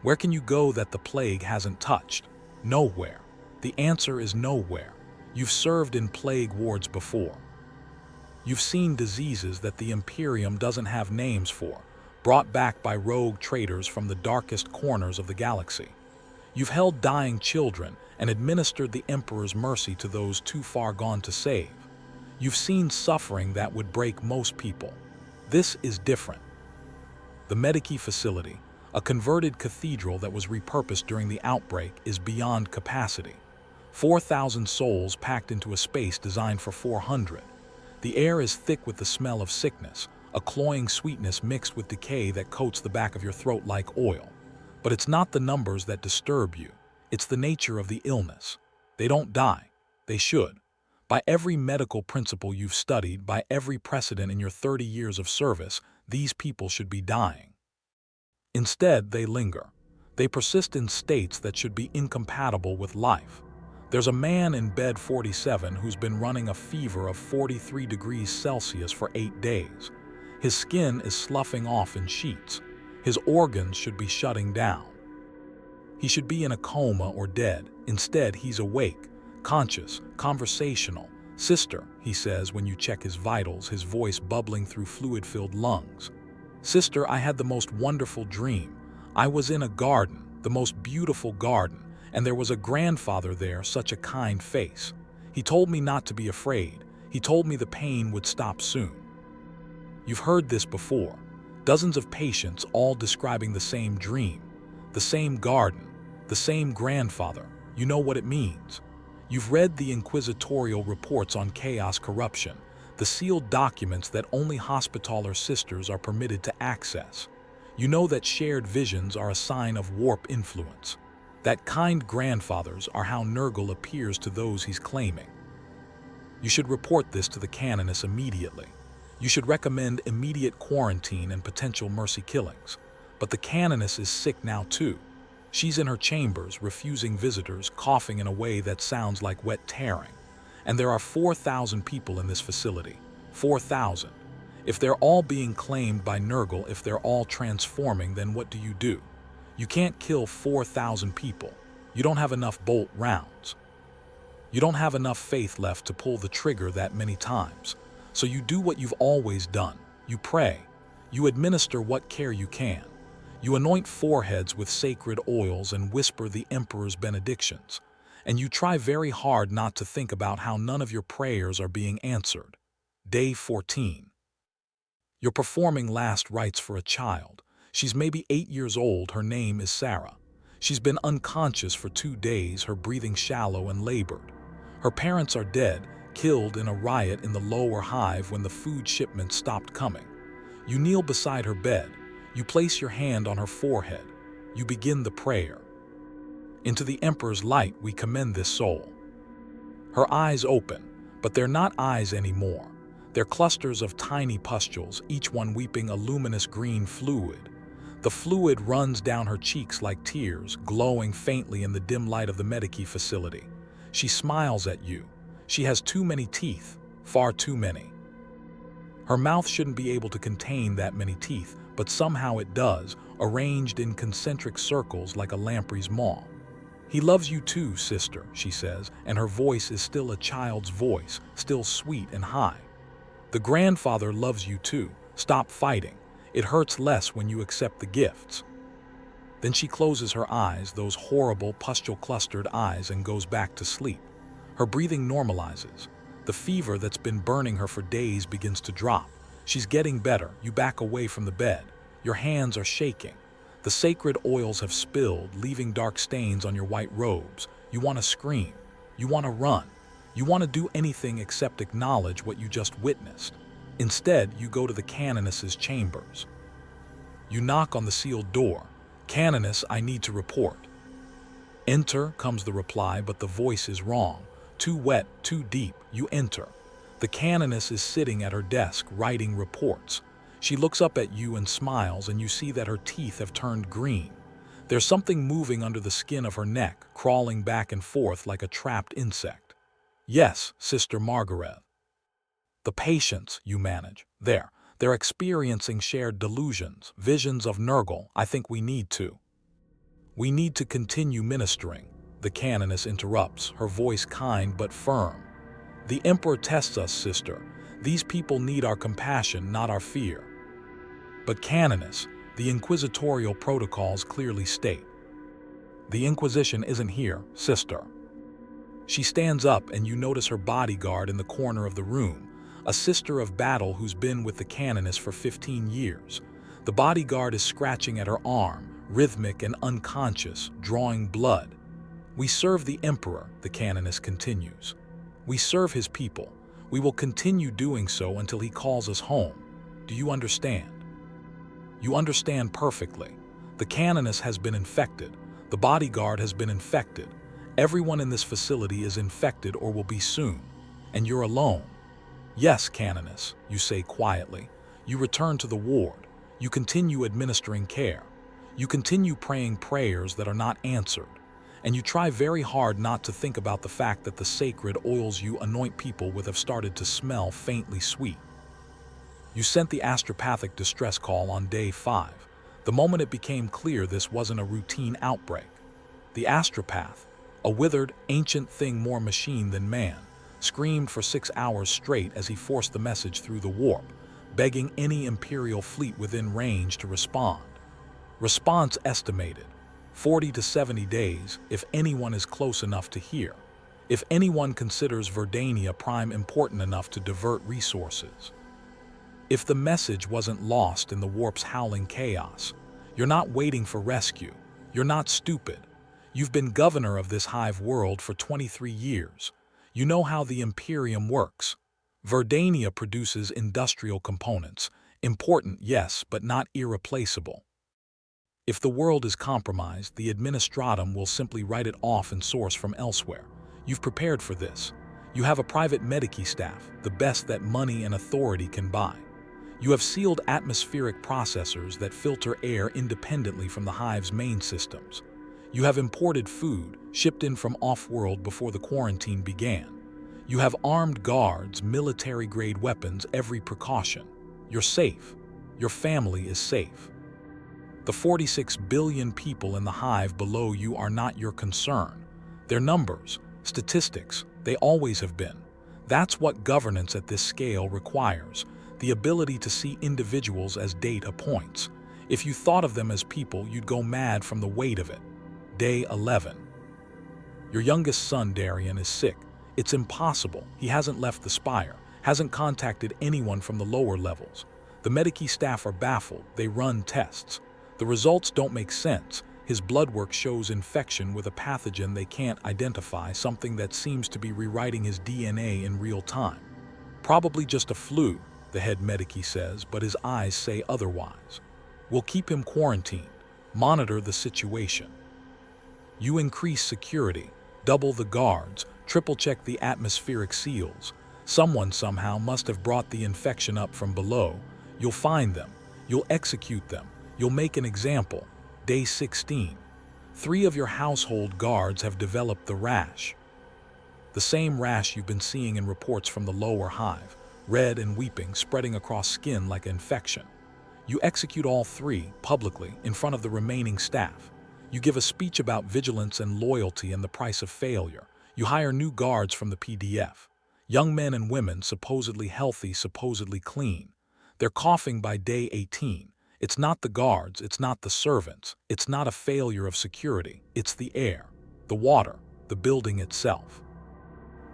Where can you go that the plague hasn't touched? Nowhere. The answer is nowhere. You've served in plague wards before. You've seen diseases that the Imperium doesn't have names for, brought back by rogue traders from the darkest corners of the galaxy. You've held dying children and administered the Emperor's mercy to those too far gone to save. You've seen suffering that would break most people. This is different. The Medici facility, a converted cathedral that was repurposed during the outbreak, is beyond capacity. 4,000 souls packed into a space designed for 400. The air is thick with the smell of sickness, a cloying sweetness mixed with decay that coats the back of your throat like oil. But it's not the numbers that disturb you. It's the nature of the illness. They don't die. They should. By every medical principle you've studied, by every precedent in your 30 years of service, these people should be dying. Instead, they linger. They persist in states that should be incompatible with life. There's a man in bed 47 who's been running a fever of 43 degrees Celsius for 8 days. His skin is sloughing off in sheets. His organs should be shutting down. He should be in a coma or dead. Instead, he's awake, conscious, conversational. "Sister," he says when you check his vitals, his voice bubbling through fluid-filled lungs. "Sister, I had the most wonderful dream. I was in a garden, the most beautiful garden, and there was a grandfather there, such a kind face. He told me not to be afraid. He told me the pain would stop soon." You've heard this before. Dozens of patients all describing the same dream, the same garden, the same grandfather. You know what it means. You've read the inquisitorial reports on chaos corruption, the sealed documents that only Hospitaller sisters are permitted to access. You know that shared visions are a sign of warp influence. That kind grandfathers are how Nurgle appears to those he's claiming. You should report this to the Canoness immediately. You should recommend immediate quarantine and potential mercy killings. But the Canoness is sick now too. She's in her chambers, refusing visitors, coughing in a way that sounds like wet tearing. And there are 4,000 people in this facility. 4,000. If they're all being claimed by Nurgle, if they're all transforming, then what do? You can't kill 4,000 people. You don't have enough bolt rounds. You don't have enough faith left to pull the trigger that many times. So you do what you've always done. You pray. You administer what care you can. You anoint foreheads with sacred oils and whisper the Emperor's benedictions. And you try very hard not to think about how none of your prayers are being answered. Day 14. You're performing last rites for a child. She's maybe 8 years old. Her name is Sarah. She's been unconscious for 2 days, her breathing shallow and labored. Her parents are dead, killed in a riot in the lower Hive when the food shipments stopped coming. You kneel beside her bed. You place your hand on her forehead. You begin the prayer. Into the Emperor's light we commend this soul. Her eyes open, but they're not eyes anymore. They're clusters of tiny pustules, each one weeping a luminous green fluid. The fluid runs down her cheeks like tears, glowing faintly in the dim light of the Medici facility. She smiles at you. She has too many teeth, far too many. Her mouth shouldn't be able to contain that many teeth, but somehow it does, arranged in concentric circles like a lamprey's maw. "He loves you too, sister," she says, and her voice is still a child's voice, still sweet and high. "The grandfather loves you too. Stop fighting. It hurts less when you accept the gifts." Then she closes her eyes, those horrible pustule-clustered eyes, and goes back to sleep. Her breathing normalizes. The fever that's been burning her for days begins to drop. She's getting better. You back away from the bed. Your hands are shaking. The sacred oils have spilled, leaving dark stains on your white robes. You want to scream. You want to run. You want to do anything except acknowledge what you just witnessed. Instead, you go to the Canoness's chambers. You knock on the sealed door. "Canoness, I need to report." "Enter," comes the reply, but the voice is wrong. Too wet, too deep. You enter. The Canoness is sitting at her desk, writing reports. She looks up at you and smiles, and you see that her teeth have turned green. There's something moving under the skin of her neck, crawling back and forth like a trapped insect. "Yes, Sister Margaret." "The patients," you manage. They're experiencing shared delusions, visions of Nurgle. I think we need to continue ministering." The Canoness interrupts, her voice kind but firm. "The Emperor tests us, sister. These people need our compassion, not our fear." "But Canoness, the inquisitorial protocols clearly state." "The Inquisition isn't here, sister." She stands up and you notice her bodyguard in the corner of the room, a sister of battle who's been with the Canoness for 15 years. The bodyguard is scratching at her arm, rhythmic and unconscious, drawing blood. "We serve the Emperor," the Canoness continues. "We serve his people. We will continue doing so until he calls us home. Do you understand?" You understand perfectly. The canoness has been infected. The bodyguard has been infected. Everyone in this facility is infected or will be soon. And you're alone. Yes, canoness, you say quietly. You return to the ward. You continue administering care. You continue praying prayers that are not answered. And you try very hard not to think about the fact that the sacred oils you anoint people with have started to smell faintly sweet. You sent the astropathic distress call on day 5, the moment it became clear this wasn't a routine outbreak. The astropath, a withered, ancient thing more machine than man, screamed for 6 hours straight as he forced the message through the warp, begging any Imperial fleet within range to respond. Response estimated, 40 to 70 days if anyone is close enough to hear, if anyone considers Verdania Prime important enough to divert resources. If the message wasn't lost in the warp's howling chaos, you're not waiting for rescue. You're not stupid. You've been governor of this Hive world for 23 years. You know how the Imperium works. Verdania produces industrial components. Important, yes, but not irreplaceable. If the world is compromised, the administratum will simply write it off and source from elsewhere. You've prepared for this. You have a private medici staff, the best that money and authority can buy. You have sealed atmospheric processors that filter air independently from the Hive's main systems. You have imported food, shipped in from off-world before the quarantine began. You have armed guards, military-grade weapons, every precaution. You're safe. Your family is safe. The 46 billion people in the Hive below you are not your concern. They're numbers, statistics, they always have been. That's what governance at this scale requires, the ability to see individuals as data points. If you thought of them as people, you'd go mad from the weight of it. Day 11. Your youngest son, Darian, is sick. It's impossible. He hasn't left the spire, hasn't contacted anyone from the lower levels. The medici staff are baffled. They run tests. The results don't make sense. His blood work shows infection with a pathogen they can't identify, something that seems to be rewriting his DNA in real time. Probably just a flu, the head medici says, but his eyes say otherwise. We'll keep him quarantined. Monitor the situation. You increase security, double the guards, triple-check the atmospheric seals. Someone somehow must have brought the infection up from below. You'll find them. You'll execute them. You'll make an example. Day 16. 3 of your household guards have developed the rash. The same rash you've been seeing in reports from the lower Hive, red and weeping, spreading across skin like infection. You execute all 3, publicly, in front of the remaining staff. You give a speech about vigilance and loyalty and the price of failure. You hire new guards from the PDF. Young men and women, supposedly healthy, supposedly clean. They're coughing by day 18. It's not the guards, it's not the servants, it's not a failure of security, it's the air, the water, the building itself.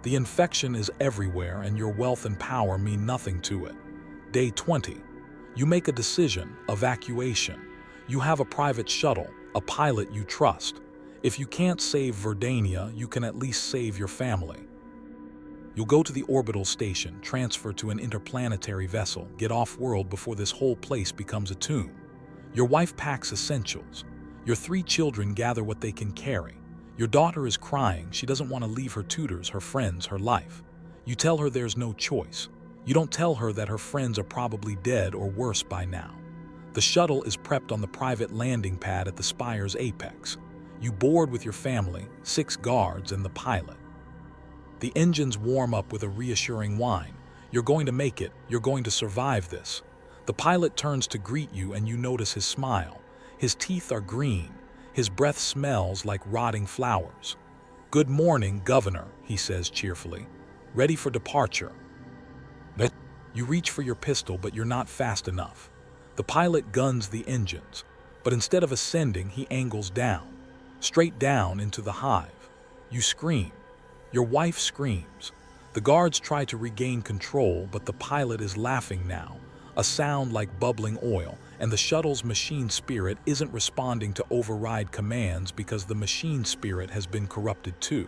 The infection is everywhere and your wealth and power mean nothing to it. Day 20. You make a decision, evacuation. You have a private shuttle, a pilot you trust. If you can't save Verdania, you can at least save your family. You'll go to the orbital station, transfer to an interplanetary vessel, get off-world before this whole place becomes a tomb. Your wife packs essentials. Your 3 children gather what they can carry. Your daughter is crying. She doesn't want to leave her tutors, her friends, her life. You tell her there's no choice. You don't tell her that her friends are probably dead or worse by now. The shuttle is prepped on the private landing pad at the spire's apex. You board with your family, 6 guards, and the pilot. The engines warm up with a reassuring whine. You're going to make it. You're going to survive this. The pilot turns to greet you and you notice his smile. His teeth are green. His breath smells like rotting flowers. "Good morning, Governor," he says cheerfully. "Ready for departure." You reach for your pistol, but you're not fast enough. The pilot guns the engines, but instead of ascending, he angles down, straight down into the Hive. You scream. Your wife screams. The guards try to regain control, but the pilot is laughing now, a sound like bubbling oil, and the shuttle's machine spirit isn't responding to override commands because the machine spirit has been corrupted too.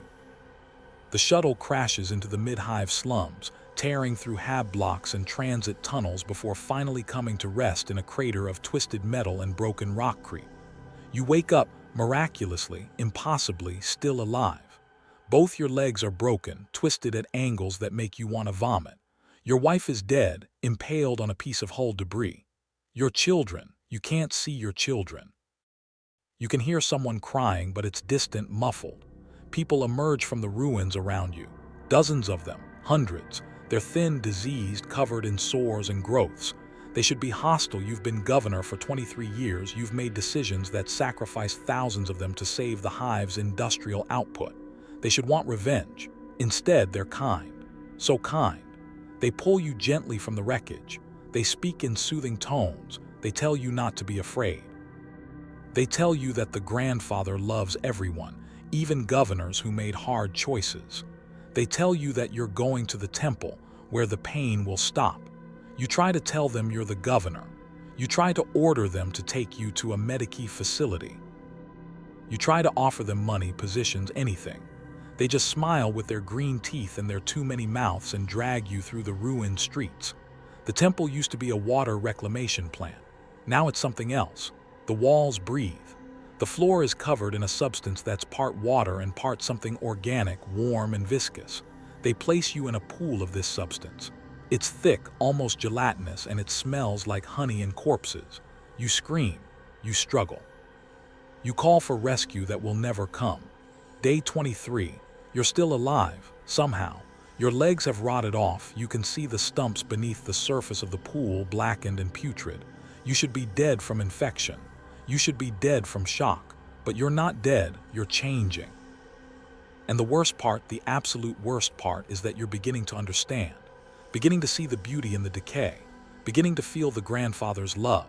The shuttle crashes into the mid-Hive slums, tearing through hab blocks and transit tunnels before finally coming to rest in a crater of twisted metal and broken rockcrete. You wake up, miraculously, impossibly, still alive. Both your legs are broken, twisted at angles that make you want to vomit. Your wife is dead, impaled on a piece of hull debris. Your children, you can't see your children. You can hear someone crying, but it's distant, muffled. People emerge from the ruins around you. Dozens of them, hundreds. They're thin, diseased, covered in sores and growths. They should be hostile. You've been governor for 23 years. You've made decisions that sacrifice thousands of them to save the Hive's industrial output. They should want revenge. Instead, they're kind. So kind. They pull you gently from the wreckage. They speak in soothing tones. They tell you not to be afraid. They tell you that the grandfather loves everyone, even governors who made hard choices. They tell you that you're going to the temple, where the pain will stop. You try to tell them you're the governor. You try to order them to take you to a medici facility. You try to offer them money, positions, anything. They just smile with their green teeth and their too many mouths and drag you through the ruined streets. The temple used to be a water reclamation plant. Now it's something else. The walls breathe. The floor is covered in a substance that's part water and part something organic, warm and viscous. They place you in a pool of this substance. It's thick, almost gelatinous, and it smells like honey and corpses. You scream. You struggle. You call for rescue that will never come. Day 23. You're still alive, somehow. Your legs have rotted off. You can see the stumps beneath the surface of the pool, blackened and putrid. You should be dead from infection. You should be dead from shock. But you're not dead, you're changing. And the worst part, the absolute worst part, is that you're beginning to understand. Beginning to see the beauty in the decay. Beginning to feel the grandfather's love.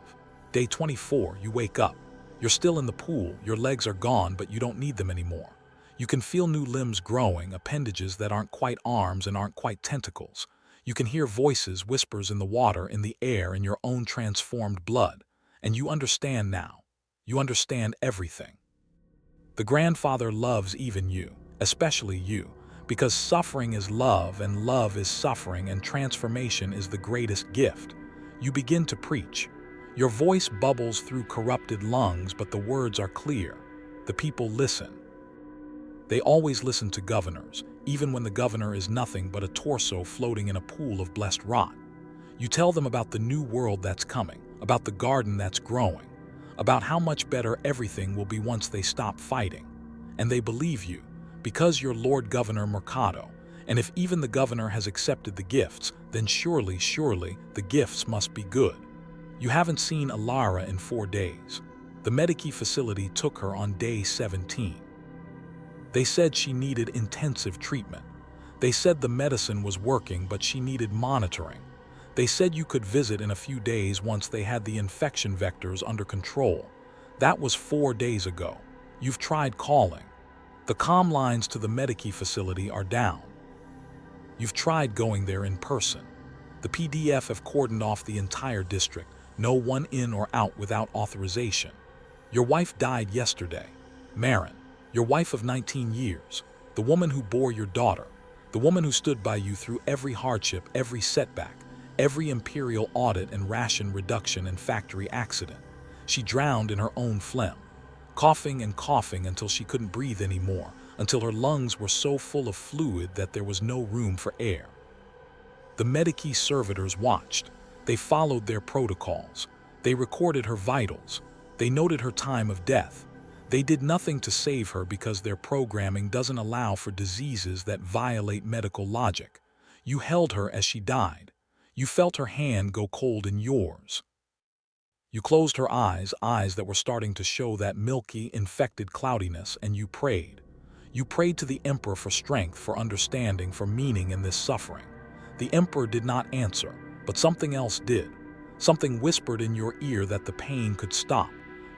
Day 24, you wake up. You're still in the pool, your legs are gone, but you don't need them anymore. You can feel new limbs growing, appendages that aren't quite arms and aren't quite tentacles. You can hear voices, whispers in the water, in the air, in your own transformed blood. And you understand now. You understand everything. The grandfather loves even you, especially you, because suffering is love and love is suffering and transformation is the greatest gift. You begin to preach. Your voice bubbles through corrupted lungs, but the words are clear. The people listen. They always listen to governors, even when the governor is nothing but a torso floating in a pool of blessed rot. You tell them about the new world that's coming, about the garden that's growing, about how much better everything will be once they stop fighting. And they believe you, because you're Lord Governor Mercado. And if even the governor has accepted the gifts, then surely, the gifts must be good. You haven't seen Alara in 4 days. The medici facility took her on day 17. They said she needed intensive treatment. They said the medicine was working, but she needed monitoring. They said you could visit in a few days once they had the infection vectors under control. That was 4 days ago. You've tried calling. The comm lines to the medici facility are down. You've tried going there in person. The PDF have cordoned off the entire district, no one in or out without authorization. Your wife died yesterday. Marin, your wife of 19 years, the woman who bore your daughter, the woman who stood by you through every hardship, every setback, every imperial audit and ration reduction and factory accident. She drowned in her own phlegm, coughing and coughing until she couldn't breathe anymore, until her lungs were so full of fluid that there was no room for air. The medici servitors watched. They followed their protocols. They recorded her vitals. They noted her time of death. They did nothing to save her because their programming doesn't allow for diseases that violate medical logic. You held her as she died. You felt her hand go cold in yours. You closed her eyes, eyes that were starting to show that milky, infected cloudiness, and you prayed. You prayed to the Emperor for strength, for understanding, for meaning in this suffering. The Emperor did not answer, but something else did. Something whispered in your ear that the pain could stop,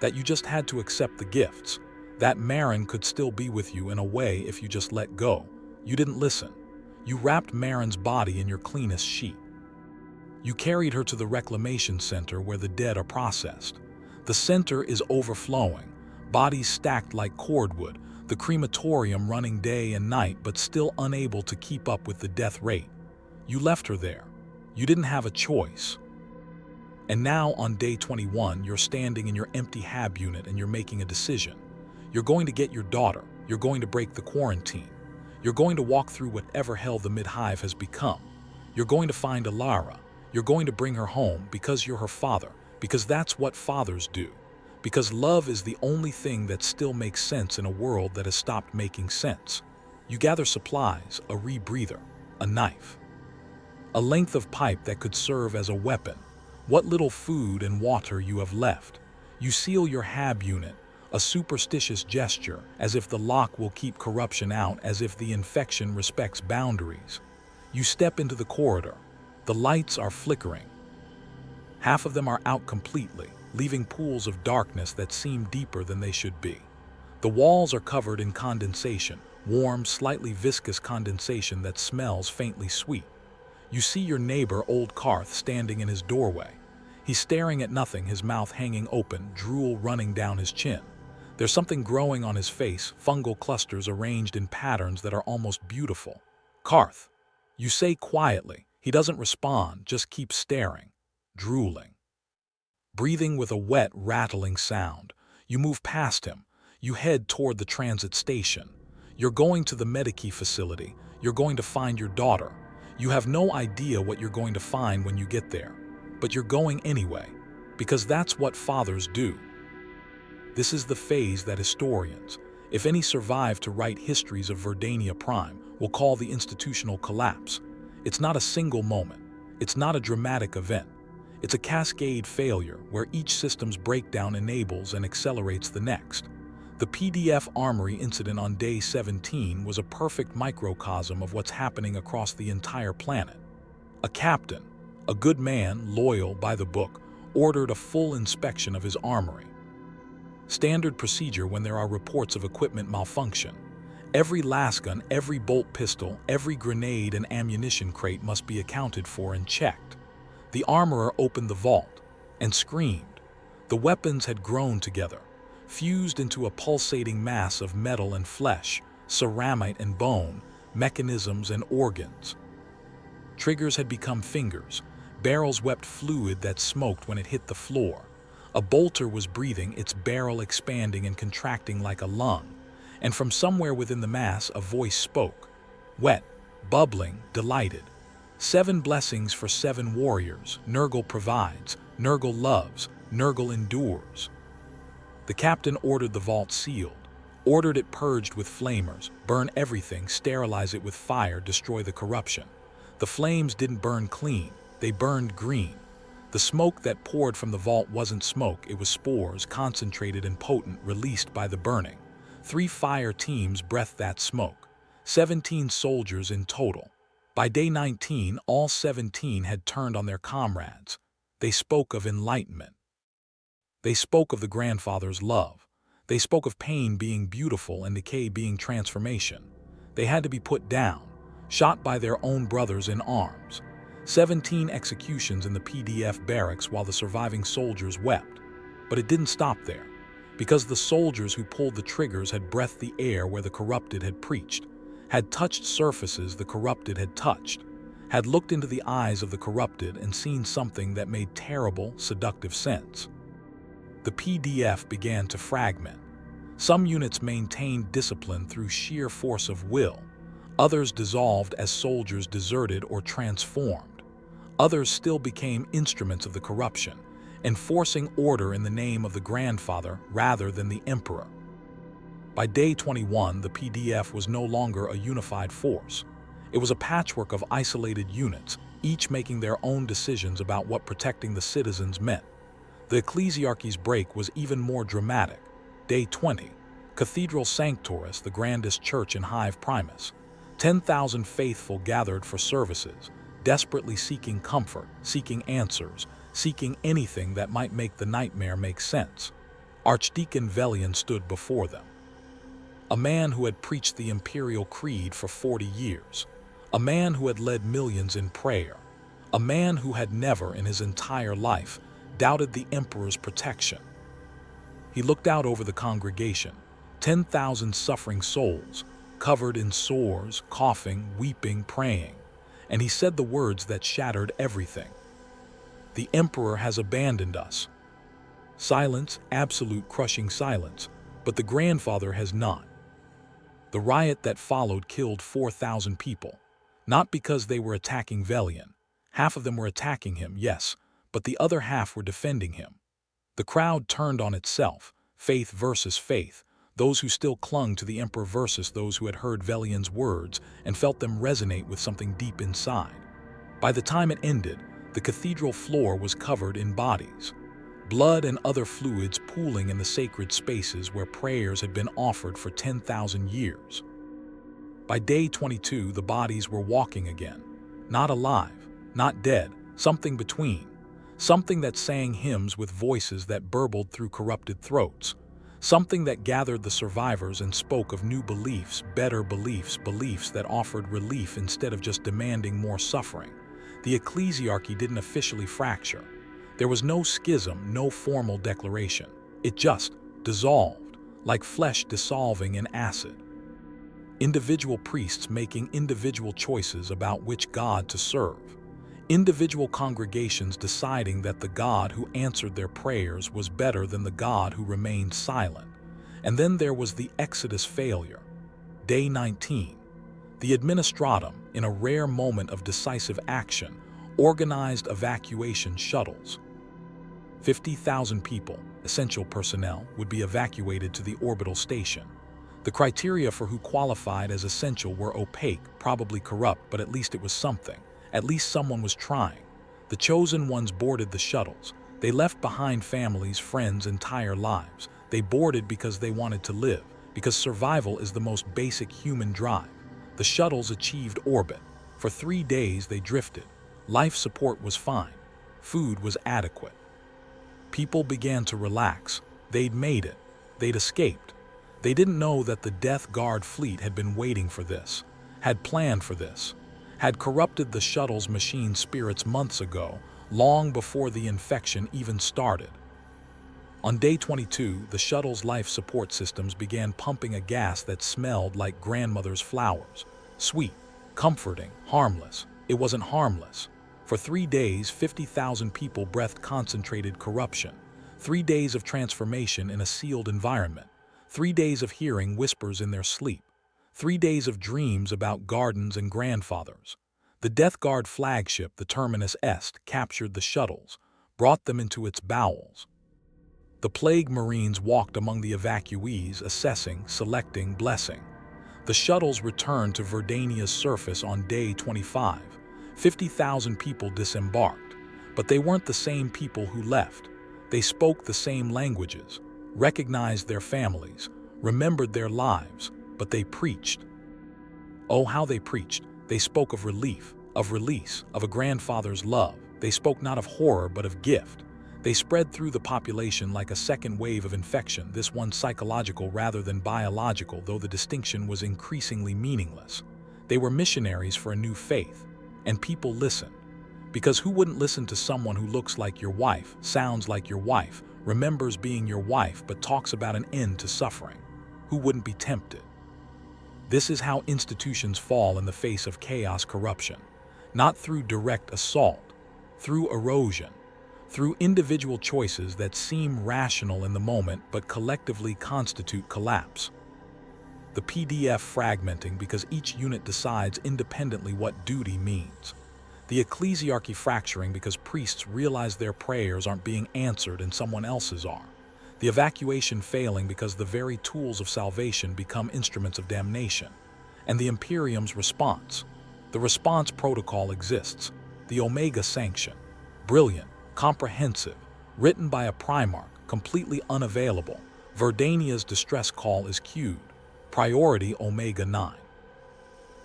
that you just had to accept the gifts, that Marin could still be with you in a way if you just let go. You didn't listen. You wrapped Marin's body in your cleanest sheet. You carried her to the reclamation center where the dead are processed. The center is overflowing, bodies stacked like cordwood, the crematorium running day and night but still unable to keep up with the death rate. You left her there. You didn't have a choice. And now, on day 21, you're standing in your empty hab unit and you're making a decision. You're going to get your daughter. You're going to break the quarantine. You're going to walk through whatever hell the mid-hive has become. You're going to find Alara. You're going to bring her home because you're her father, because that's what fathers do. Because love is the only thing that still makes sense in a world that has stopped making sense. You gather supplies, a rebreather, a knife, a length of pipe that could serve as a weapon, what little food and water you have left. You seal your hab unit, a superstitious gesture, as if the lock will keep corruption out, as if the infection respects boundaries. You step into the corridor. The lights are flickering. Half of them are out completely, leaving pools of darkness that seem deeper than they should be. The walls are covered in condensation, warm, slightly viscous condensation that smells faintly sweet. You see your neighbor, old Karth, standing in his doorway. He's staring at nothing, his mouth hanging open, drool running down his chin. There's something growing on his face, fungal clusters arranged in patterns that are almost beautiful. Karth, you say quietly. He doesn't respond, just keeps staring, drooling. Breathing with a wet, rattling sound. You move past him. You head toward the transit station. You're going to the Medici facility. You're going to find your daughter. You have no idea what you're going to find when you get there. But you're going anyway, because that's what fathers do. This is the phase that historians, if any survive to write histories of Verdania Prime, will call the institutional collapse. It's not a single moment. It's not a dramatic event. It's a cascade failure where each system's breakdown enables and accelerates the next. The PDF Armory incident on day 17 was a perfect microcosm of what's happening across the entire planet. A captain, a good man, loyal by the book, ordered a full inspection of his armory. Standard procedure when there are reports of equipment malfunction. Every lasgun, every bolt pistol, every grenade and ammunition crate must be accounted for and checked. The armorer opened the vault and screamed. The weapons had grown together, fused into a pulsating mass of metal and flesh, ceramite and bone, mechanisms and organs. Triggers had become fingers. Barrels wept fluid that smoked when it hit the floor. A bolter was breathing, its barrel expanding and contracting like a lung. And from somewhere within the mass, a voice spoke. Wet, bubbling, delighted. 7 blessings for 7 warriors. Nurgle provides, Nurgle loves, Nurgle endures. The captain ordered the vault sealed, ordered it purged with flamers, burn everything, sterilize it with fire, destroy the corruption. The flames didn't burn clean, they burned green. The smoke that poured from the vault wasn't smoke, it was spores, concentrated and potent, released by the burning. 3 fire teams breathed that smoke. 17 soldiers in total. By day 19, all 17 had turned on their comrades. They spoke of enlightenment. They spoke of the grandfather's love. They spoke of pain being beautiful and decay being transformation. They had to be put down, shot by their own brothers in arms. 17 executions in the PDF barracks while the surviving soldiers wept. But it didn't stop there, because the soldiers who pulled the triggers had breathed the air where the corrupted had preached, had touched surfaces the corrupted had touched, had looked into the eyes of the corrupted and seen something that made terrible, seductive sense. The PDF began to fragment. Some units maintained discipline through sheer force of will. Others dissolved as soldiers deserted or transformed. Others still became instruments of the corruption, enforcing order in the name of the grandfather rather than the emperor. By day 21, the PDF was no longer a unified force. It was a patchwork of isolated units, each making their own decisions about what protecting the citizens meant. The ecclesiarchy's break was even more dramatic. Day 20, Cathedral Sanctoris, the grandest church in Hive Primus. 10,000 faithful gathered for services, desperately seeking comfort, seeking answers, seeking anything that might make the nightmare make sense. Archdeacon Velian stood before them. A man who had preached the imperial creed for 40 years. A man who had led millions in prayer. A man who had never in his entire life doubted the emperor's protection. He looked out over the congregation, 10,000 suffering souls, covered in sores, coughing, weeping, praying, and he said the words that shattered everything. The Emperor has abandoned us. Silence, absolute crushing silence, but the grandfather has not. The riot that followed killed 4,000 people, not because they were attacking Velian. Half of them were attacking him, yes, but the other half were defending him. The crowd turned on itself, faith versus faith, those who still clung to the Emperor versus those who had heard Velian's words and felt them resonate with something deep inside. By the time it ended, the cathedral floor was covered in bodies, blood and other fluids pooling in the sacred spaces where prayers had been offered for 10,000 years. By day 22, the bodies were walking again, not alive, not dead, something between, something that sang hymns with voices that burbled through corrupted throats, something that gathered the survivors and spoke of new beliefs, better beliefs, beliefs that offered relief instead of just demanding more suffering. The ecclesiarchy didn't officially fracture. There was no schism, no formal declaration. It just dissolved, like flesh dissolving in acid. Individual priests making individual choices about which God to serve. Individual congregations deciding that the God who answered their prayers was better than the God who remained silent. And then there was the Exodus failure. Day 19. The administratum, in a rare moment of decisive action, organized evacuation shuttles. 50,000 people, essential personnel, would be evacuated to the orbital station. The criteria for who qualified as essential were opaque, probably corrupt, but at least it was something. At least someone was trying. The chosen ones boarded the shuttles. They left behind families, friends, entire lives. They boarded because they wanted to live, because survival is the most basic human drive. The shuttles achieved orbit. For 3 days they drifted. Life support was fine. Food was adequate. People began to relax. They'd made it. They'd escaped. They didn't know that the Death Guard fleet had been waiting for this, had planned for this, had corrupted the shuttle's machine spirits months ago, long before the infection even started. On day 22, the shuttle's life support systems began pumping a gas that smelled like grandmother's flowers. Sweet, comforting, harmless. It wasn't harmless. For 3 days, 50,000 people breathed concentrated corruption. 3 days of transformation in a sealed environment. 3 days of hearing whispers in their sleep. 3 days of dreams about gardens and grandfathers. The Death Guard flagship, the Terminus Est, captured the shuttles, brought them into its bowels. The Plague Marines walked among the evacuees, assessing, selecting, blessing. The shuttles returned to Verdania's surface on day 25. 50,000 people disembarked, but they weren't the same people who left. They spoke the same languages, recognized their families, remembered their lives, but they preached. Oh, how they preached. They spoke of relief, of release, of a grandfather's love. They spoke not of horror, but of gift. They spread through the population like a second wave of infection, this one psychological rather than biological, though the distinction was increasingly meaningless. They were missionaries for a new faith, and people listened. Because who wouldn't listen to someone who looks like your wife, sounds like your wife, remembers being your wife, but talks about an end to suffering? Who wouldn't be tempted? This is how institutions fall in the face of chaos, corruption. Not through direct assault, through erosion, through individual choices that seem rational in the moment but collectively constitute collapse. The PDF fragmenting because each unit decides independently what duty means. The ecclesiarchy fracturing because priests realize their prayers aren't being answered and someone else's are. The evacuation failing because the very tools of salvation become instruments of damnation. And the Imperium's response. The response protocol exists. The Omega Sanction. Brilliant, comprehensive, written by a Primarch, completely unavailable. Verdania's distress call is queued. Priority Omega 9.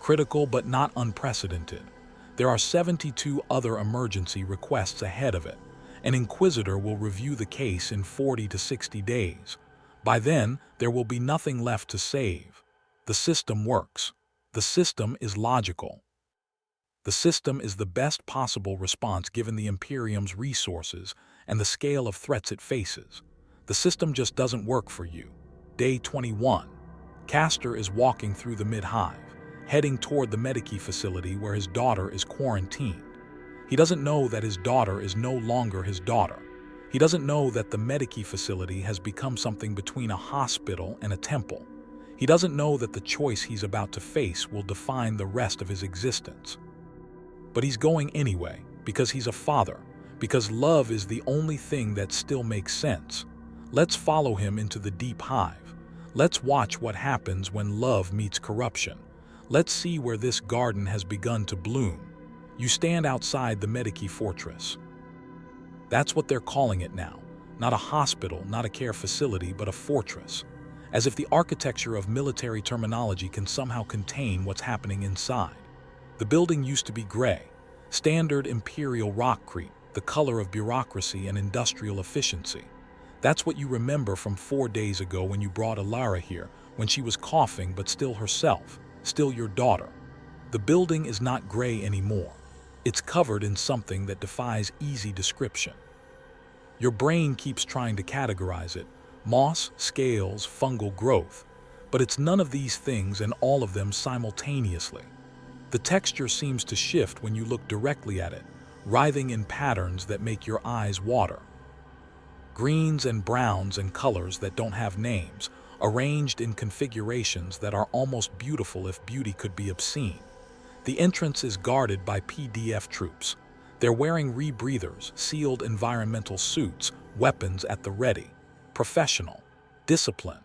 Critical but not unprecedented. There are 72 other emergency requests ahead of it. An Inquisitor will review the case in 40 to 60 days. By then, there will be nothing left to save. The system works. The system is logical. The system is the best possible response given the Imperium's resources and the scale of threats it faces. The system just doesn't work for you. Day 21. Kastor is walking through the mid-hive, heading toward the Medici facility where his daughter is quarantined. He doesn't know that his daughter is no longer his daughter. He doesn't know that the Medici facility has become something between a hospital and a temple. He doesn't know that the choice he's about to face will define the rest of his existence. But he's going anyway, because he's a father, because love is the only thing that still makes sense. Let's follow him into the deep hive. Let's watch what happens when love meets corruption. Let's see where this garden has begun to bloom. You stand outside the Medici fortress. That's what they're calling it now. Not a hospital, not a care facility, but a fortress. As if the architecture of military terminology can somehow contain what's happening inside. The building used to be gray, standard imperial rockcrete, the color of bureaucracy and industrial efficiency. That's what you remember from 4 days ago when you brought Alara here, when she was coughing but still herself, still your daughter. The building is not gray anymore. It's covered in something that defies easy description. Your brain keeps trying to categorize it, moss, scales, fungal growth, but it's none of these things and all of them simultaneously. The texture seems to shift when you look directly at it, writhing in patterns that make your eyes water. Greens and browns and colors that don't have names, arranged in configurations that are almost beautiful if beauty could be obscene. The entrance is guarded by PDF troops. They're wearing rebreathers, sealed environmental suits, weapons at the ready. Professional, disciplined.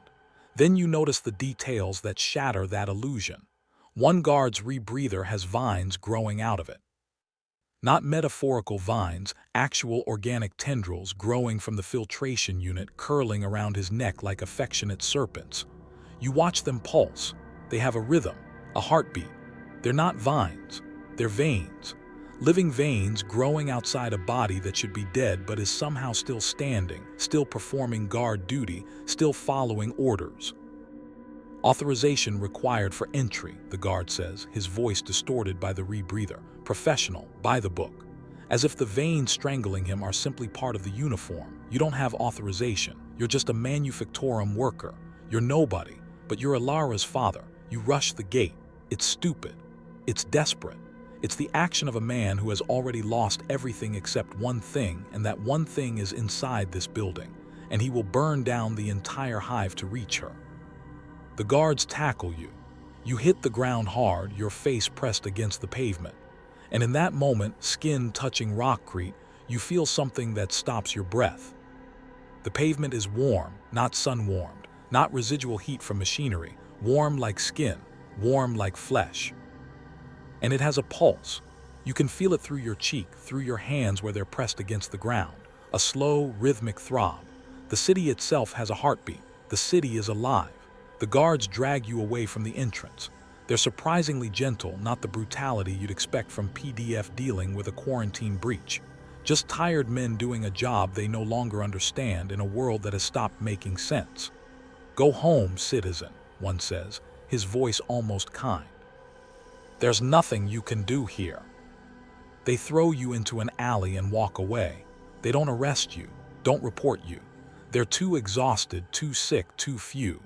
Then you notice the details that shatter that illusion. One guard's rebreather has vines growing out of it. Not metaphorical vines, actual organic tendrils growing from the filtration unit curling around his neck like affectionate serpents. You watch them pulse. They have a rhythm, a heartbeat. They're not vines, they're veins. Living veins growing outside a body that should be dead but is somehow still standing, still performing guard duty, still following orders. Authorization required for entry, the guard says, his voice distorted by the rebreather. Professional, by the book. As if the veins strangling him are simply part of the uniform. You don't have authorization. You're just a manufactorum worker. You're nobody, but you're Alara's father. You rush the gate. It's stupid. It's desperate. It's the action of a man who has already lost everything except one thing, and that one thing is inside this building, and he will burn down the entire hive to reach her. The guards tackle you. You hit the ground hard, your face pressed against the pavement. And in that moment, skin touching rockcrete, you feel something that stops your breath. The pavement is warm, not sun-warmed, not residual heat from machinery, warm like skin, warm like flesh. And it has a pulse. You can feel it through your cheek, through your hands where they're pressed against the ground. A slow, rhythmic throb. The city itself has a heartbeat. The city is alive. The guards drag you away from the entrance. They're surprisingly gentle, not the brutality you'd expect from PDF dealing with a quarantine breach. Just tired men doing a job they no longer understand in a world that has stopped making sense. Go home, citizen, one says, his voice almost kind. There's nothing you can do here. They throw you into an alley and walk away. They don't arrest you, don't report you. They're too exhausted, too sick, too few.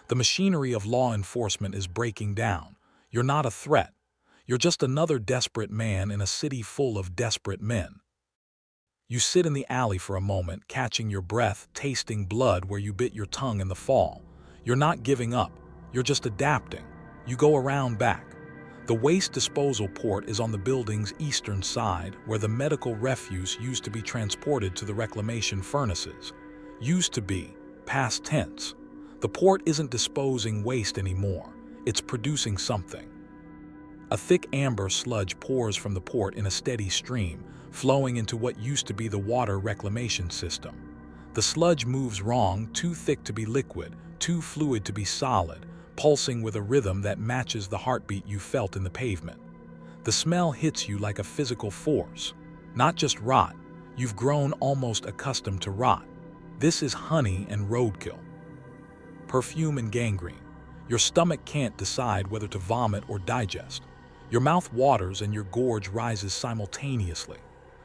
The machinery of law enforcement is breaking down. You're not a threat. You're just another desperate man in a city full of desperate men. You sit in the alley for a moment, catching your breath, tasting blood where you bit your tongue in the fall. You're not giving up. You're just adapting. You go around back. The waste disposal port is on the building's eastern side, where the medical refuse used to be transported to the reclamation furnaces. Used to be, past tense. The port isn't disposing waste anymore. It's producing something. A thick amber sludge pours from the port in a steady stream, flowing into what used to be the water reclamation system. The sludge moves wrong, too thick to be liquid, too fluid to be solid, pulsing with a rhythm that matches the heartbeat you felt in the pavement. The smell hits you like a physical force. Not just rot. You've grown almost accustomed to rot. This is honey and roadkill. Perfume and gangrene. Your stomach can't decide whether to vomit or digest. Your mouth waters and your gorge rises simultaneously.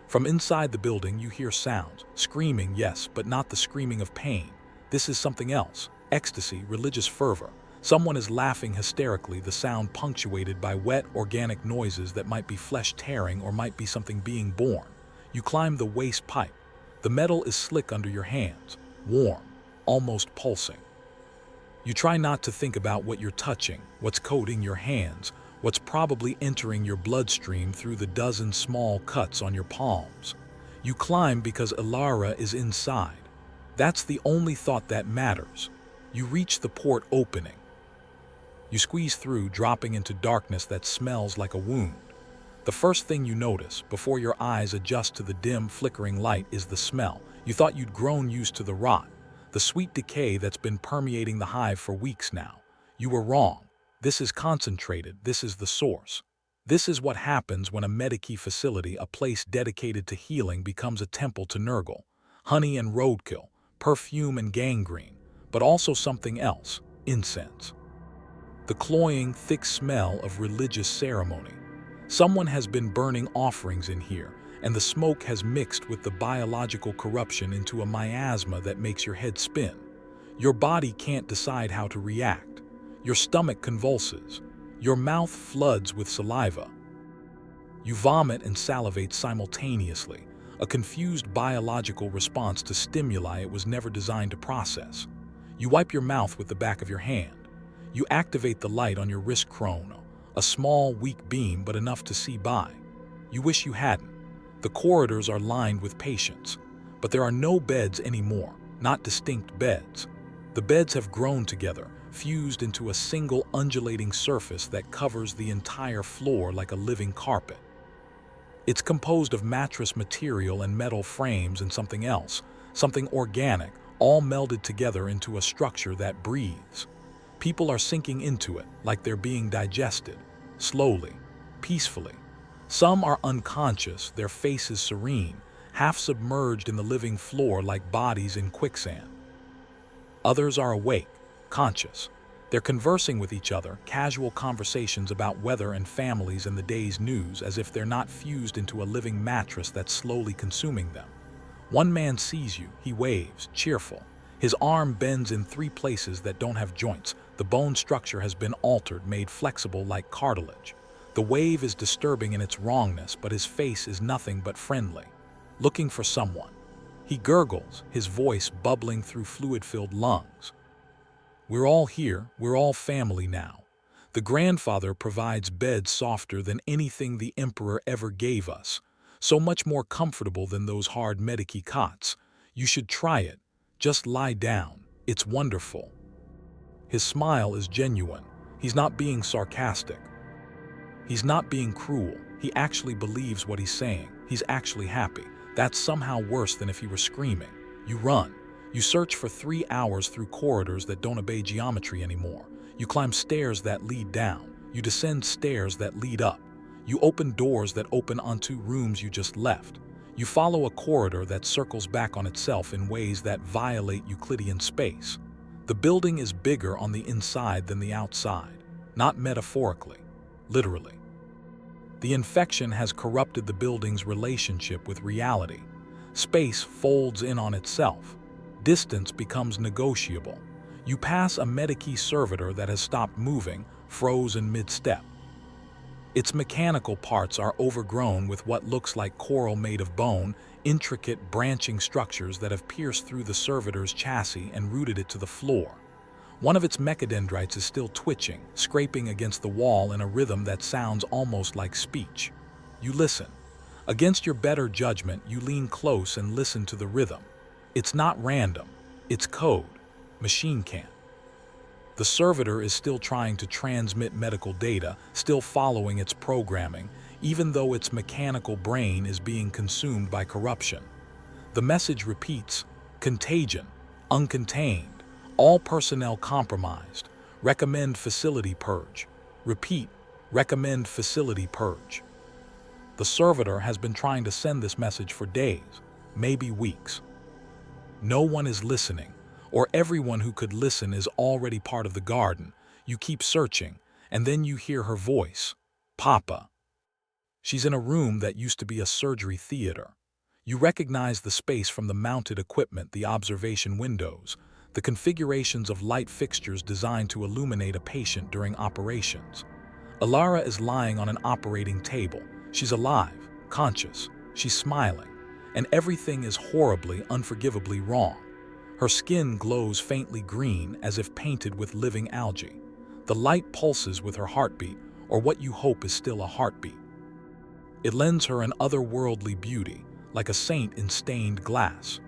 From inside the building you hear sounds. Screaming, yes, but not the screaming of pain. This is something else. Ecstasy, religious fervor. Someone is laughing hysterically, the sound punctuated by wet, organic noises that might be flesh tearing or might be something being born. You climb the waste pipe. The metal is slick under your hands, warm, almost pulsing. You try not to think about what you're touching, what's coating your hands, what's probably entering your bloodstream through the dozen small cuts on your palms. You climb because Ilara is inside. That's the only thought that matters. You reach the port opening. You squeeze through, dropping into darkness that smells like a wound. The first thing you notice, before your eyes adjust to the dim, flickering light, is the smell. You thought you'd grown used to the rot, the sweet decay that's been permeating the hive for weeks now. You were wrong. This is concentrated. This is the source. This is what happens when a Medici facility, a place dedicated to healing, becomes a temple to Nurgle. Honey and roadkill, perfume and gangrene, but also something else, incense. The cloying, thick smell of religious ceremony. Someone has been burning offerings in here, and the smoke has mixed with the biological corruption into a miasma that makes your head spin. Your body can't decide how to react. Your stomach convulses. Your mouth floods with saliva. You vomit and salivate simultaneously, a confused biological response to stimuli it was never designed to process. You wipe your mouth with the back of your hand. You activate the light on your wrist chrono, a small, weak beam but enough to see by. You wish you hadn't. The corridors are lined with patients, but there are no beds anymore, not distinct beds. The beds have grown together, fused into a single undulating surface that covers the entire floor like a living carpet. It's composed of mattress material and metal frames and something else, something organic, all melded together into a structure that breathes. People are sinking into it like they're being digested, slowly, peacefully. Some are unconscious, their faces serene, half submerged in the living floor like bodies in quicksand. Others are awake, conscious. They're conversing with each other, casual conversations about weather and families and the day's news, as if they're not fused into a living mattress that's slowly consuming them. One man sees you, he waves, cheerful. His arm bends in 3 places that don't have joints. The bone structure has been altered, made flexible like cartilage. The wave is disturbing in its wrongness, but his face is nothing but friendly. Looking for someone. He gurgles, his voice bubbling through fluid-filled lungs. We're all here, we're all family now. The grandfather provides beds softer than anything the emperor ever gave us. So much more comfortable than those hard Medici cots. You should try it. Just lie down. It's wonderful. His smile is genuine. He's not being sarcastic. He's not being cruel. He actually believes what he's saying. He's actually happy. That's somehow worse than if he were screaming. You run. You search for 3 hours through corridors that don't obey geometry anymore. You climb stairs that lead down. You descend stairs that lead up. You open doors that open onto rooms you just left. You follow a corridor that circles back on itself in ways that violate Euclidean space. The building is bigger on the inside than the outside, not metaphorically, literally. The infection has corrupted the building's relationship with reality. Space folds in on itself. Distance becomes negotiable. You pass a Medici servitor that has stopped moving, frozen mid-step. Its mechanical parts are overgrown with what looks like coral made of bone, intricate branching structures that have pierced through the servitor's chassis and rooted it to the floor. One of its mechadendrites is still twitching, scraping against the wall in a rhythm that sounds almost like speech. You listen. Against your better judgment, you lean close and listen to the rhythm. It's not random. It's code. Machine can't. The servitor is still trying to transmit medical data, still following its programming, even though its mechanical brain is being consumed by corruption. The message repeats, contagion, uncontained, all personnel compromised, recommend facility purge. Repeat, recommend facility purge. The servitor has been trying to send this message for days, maybe weeks. No one is listening, or everyone who could listen is already part of the garden. You keep searching, and then you hear her voice, Papa. She's in a room that used to be a surgery theater. You recognize the space from the mounted equipment, the observation windows. the configurations of light fixtures designed to illuminate a patient during operations. Alara is lying on an operating table. She's alive, conscious, she's smiling, and everything is horribly, unforgivably wrong. Her skin glows faintly green as if painted with living algae. The light pulses with her heartbeat, or what you hope is still a heartbeat. It lends her an otherworldly beauty, like a saint in stained glass.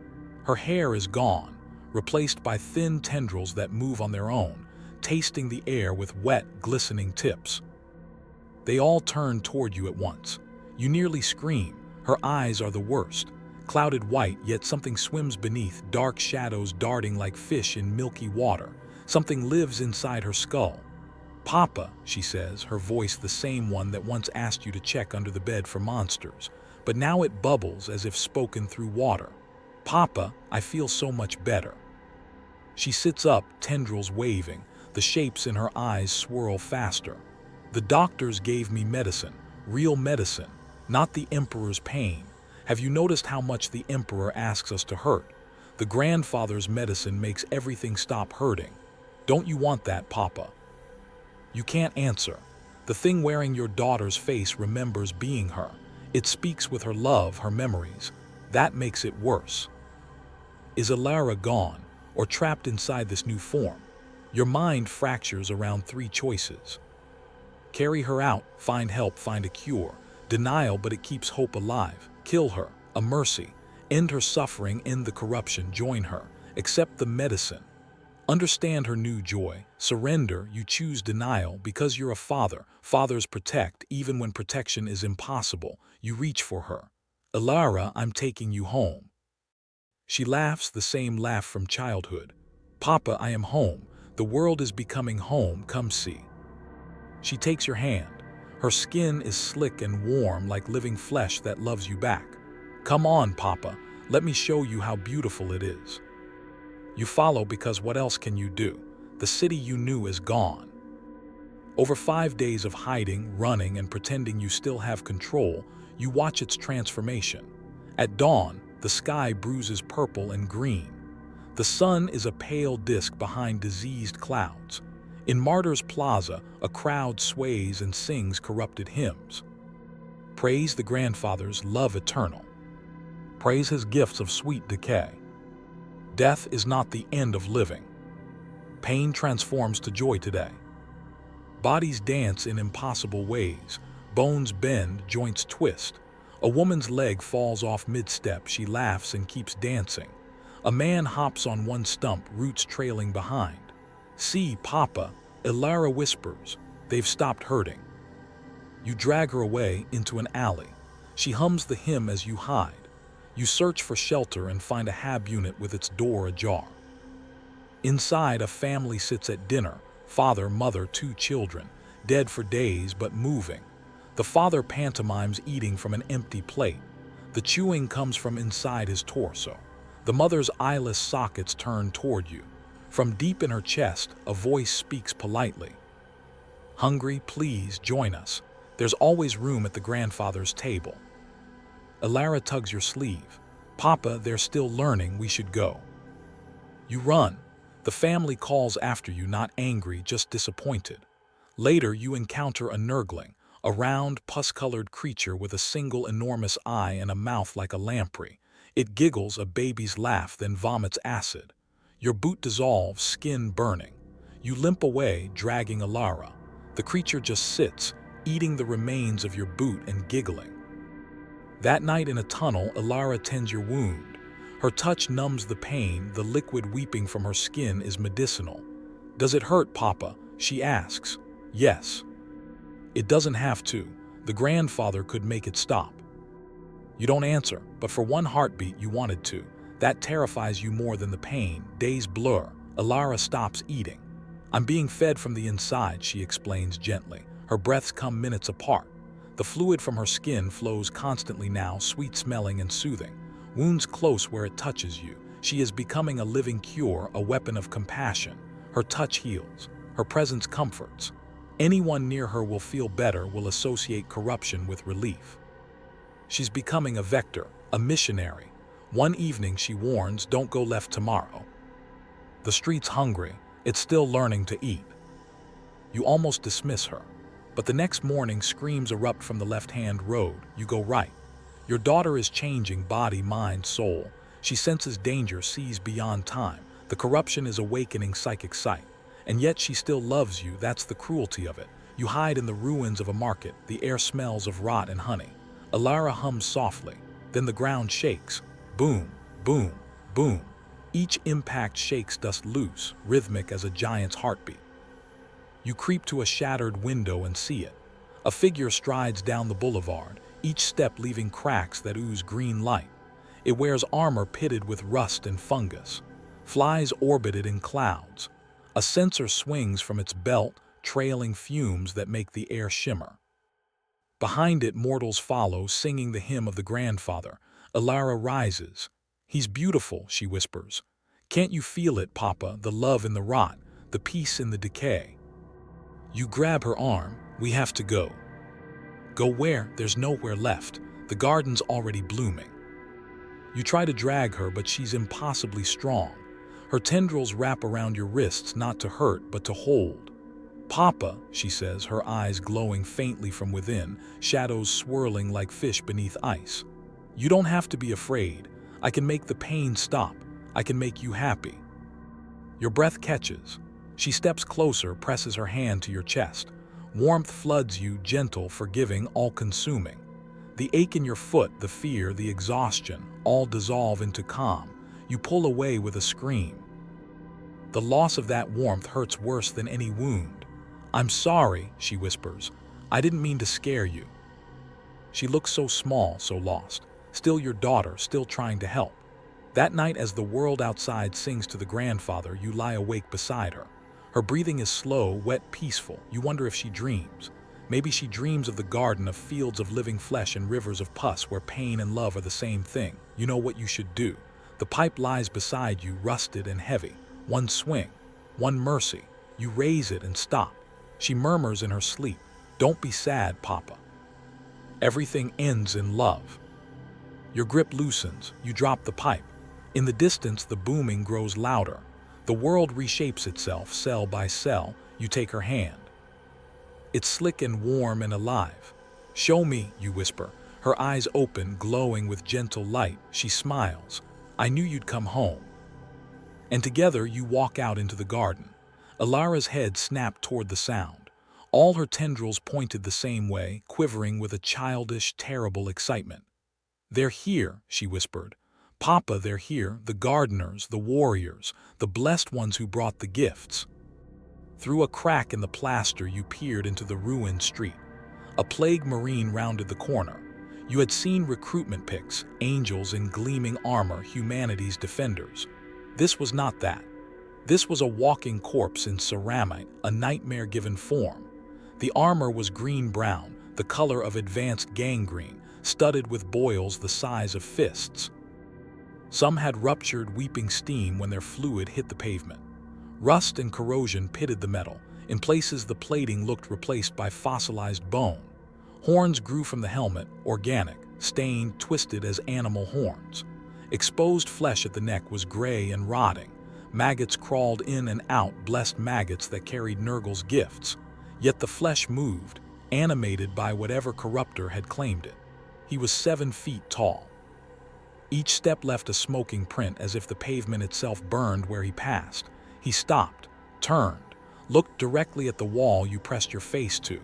Her hair is gone, replaced by thin tendrils that move on their own, tasting the air with wet, glistening tips. They all turn toward you at once. You nearly scream. Her eyes are the worst. Clouded white, yet something swims beneath, dark shadows darting like fish in milky water. Something lives inside her skull. "Papa," she says, her voice the same one that once asked you to check under the bed for monsters. But now it bubbles as if spoken through water. "Papa, I feel so much better." She sits up, tendrils waving. The shapes in her eyes swirl faster. "The doctors gave me medicine, real medicine, not the Emperor's pain. Have you noticed how much the Emperor asks us to hurt? The grandfather's medicine makes everything stop hurting. Don't you want that, Papa?" You can't answer. The thing wearing your daughter's face remembers being her. It speaks with her love, her memories. That makes it worse. Is Alara gone, or trapped inside this new form? Your mind fractures around three choices. Carry her out, find help, find a cure. Denial, but it keeps hope alive. Kill her, a mercy. End her suffering, end the corruption, join her. Accept the medicine. Understand her new joy. Surrender, you choose denial because you're a father. Fathers protect, even when protection is impossible. You reach for her. "Alara, I'm taking you home." She laughs, the same laugh from childhood. "Papa, I am home. The world is becoming home, come see." She takes your hand. Her skin is slick and warm like living flesh that loves you back. "Come on, Papa, let me show you how beautiful it is." You follow because what else can you do? The city you knew is gone. Over 5 days of hiding, running, and pretending you still have control, you watch its transformation. At dawn, the sky bruises purple and green. The sun is a pale disk behind diseased clouds. In Martyrs Plaza, a crowd sways and sings corrupted hymns. Praise the grandfather's love eternal. Praise his gifts of sweet decay. Death is not the end of living. Pain transforms to joy today. Bodies dance in impossible ways. Bones bend, joints twist. A woman's leg falls off mid-step. She laughs and keeps dancing. A man hops on one stump, roots trailing behind. "See, Papa," Alara whispers. "They've stopped hurting." You drag her away into an alley. She hums the hymn as you hide. You search for shelter and find a hab unit with its door ajar. Inside, a family sits at dinner. Father, mother, 2 children, dead for days but moving. The father pantomimes eating from an empty plate. The chewing comes from inside his torso. The mother's eyeless sockets turn toward you. From deep in her chest, a voice speaks politely. "Hungry? Please join us. There's always room at the grandfather's table." Alara tugs your sleeve. "Papa, they're still learning, we should go." You run. The family calls after you, not angry, just disappointed. Later, you encounter a Nurgling, a round, pus-colored creature with a single enormous eye and a mouth like a lamprey. It giggles a baby's laugh, then vomits acid. Your boot dissolves, skin burning. You limp away, dragging Alara. The creature just sits, eating the remains of your boot and giggling. That night in a tunnel, Alara tends your wound. Her touch numbs the pain, the liquid weeping from her skin is medicinal. "Does it hurt, Papa?" she asks. "Yes." "It doesn't have to. The grandfather could make it stop." You don't answer, but for one heartbeat you wanted to. That terrifies you more than the pain. Days blur. Alara stops eating. "I'm being fed from the inside," she explains gently. Her breaths come minutes apart. The fluid from her skin flows constantly now, sweet-smelling and soothing. Wounds close where it touches you. She is becoming a living cure, a weapon of compassion. Her touch heals. Her presence comforts. Anyone near her will feel better, will associate corruption with relief. She's becoming a vector, a missionary. One evening she warns, "Don't go left tomorrow." The street's hungry, it's still learning to eat. You almost dismiss her. But the next morning, screams erupt from the left-hand road. You go right. Your daughter is changing body, mind, soul. She senses danger, sees beyond time. The corruption is awakening psychic sight. And yet she still loves you. That's the cruelty of it. You hide in the ruins of a market. The air smells of rot and honey. Alara hums softly. Then the ground shakes. Boom, boom, boom. Each impact shakes dust loose, rhythmic as a giant's heartbeat. You creep to a shattered window and see it. A figure strides down the boulevard, each step leaving cracks that ooze green light. It wears armor pitted with rust and fungus. Flies orbited in clouds. A censer swings from its belt, trailing fumes that make the air shimmer. Behind it, mortals follow, singing the hymn of the grandfather. Alara rises. "He's beautiful," she whispers. "Can't you feel it, Papa, the love in the rot, the peace in the decay?" You grab her arm. "We have to go." Go where? There's nowhere left. The garden's already blooming. You try to drag her, but she's impossibly strong. Her tendrils wrap around your wrists, not to hurt, but to hold. "Papa," she says, her eyes glowing faintly from within, shadows swirling like fish beneath ice. "You don't have to be afraid. I can make the pain stop. I can make you happy." Your breath catches. She steps closer, presses her hand to your chest. Warmth floods you, gentle, forgiving, all-consuming. The ache in your foot, the fear, the exhaustion, all dissolve into calm. You pull away with a scream. The loss of that warmth hurts worse than any wound. "I'm sorry," she whispers. "I didn't mean to scare you." She looks so small, so lost. Still your daughter, still trying to help. That night, as the world outside sings to the grandfather, you lie awake beside her. Her breathing is slow, wet, peaceful. You wonder if she dreams. Maybe she dreams of the garden, of fields of living flesh and rivers of pus where pain and love are the same thing. You know what you should do. The pipe lies beside you, rusted and heavy. One swing, one mercy. You raise it and stop. She murmurs in her sleep, "Don't be sad, Papa. Everything ends in love." Your grip loosens. You drop the pipe. In the distance, the booming grows louder. The world reshapes itself, cell by cell. You take her hand. It's slick and warm and alive. "Show me," you whisper. Her eyes open, glowing with gentle light. She smiles. "I knew you'd come home." And together you walk out into the garden. Alara's head snapped toward the sound. All her tendrils pointed the same way, quivering with a childish, terrible excitement. "They're here," she whispered. "Papa, they're here, the gardeners, the warriors, the blessed ones who brought the gifts." Through a crack in the plaster you peered into the ruined street. A plague marine rounded the corner. You had seen recruitment pics, angels in gleaming armor, humanity's defenders. This was not that. This was a walking corpse in ceramic, a nightmare-given form. The armor was green-brown, the color of advanced gangrene, studded with boils the size of fists. Some had ruptured, weeping steam when their fluid hit the pavement. Rust and corrosion pitted the metal. In places, the plating looked replaced by fossilized bone. Horns grew from the helmet, organic, stained, twisted as animal horns. Exposed flesh at the neck was gray and rotting. Maggots crawled in and out, blessed maggots that carried Nurgle's gifts. Yet the flesh moved, animated by whatever corruptor had claimed it. He was 7 feet tall. Each step left a smoking print, as if the pavement itself burned where he passed. He stopped, turned, looked directly at the wall you pressed your face to.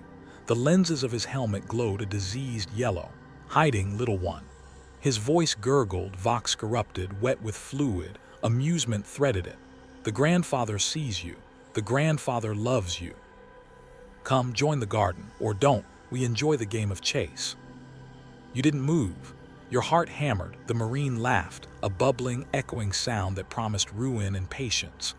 The lenses of his helmet glowed a diseased yellow. "Hiding, little one." His voice gurgled, vox corrupted, wet with fluid. Amusement threaded it. "The grandfather sees you. The grandfather loves you. Come, join the garden, or don't. We enjoy the game of chase." You didn't move. Your heart hammered. The marine laughed, a bubbling, echoing sound that promised ruin and patience.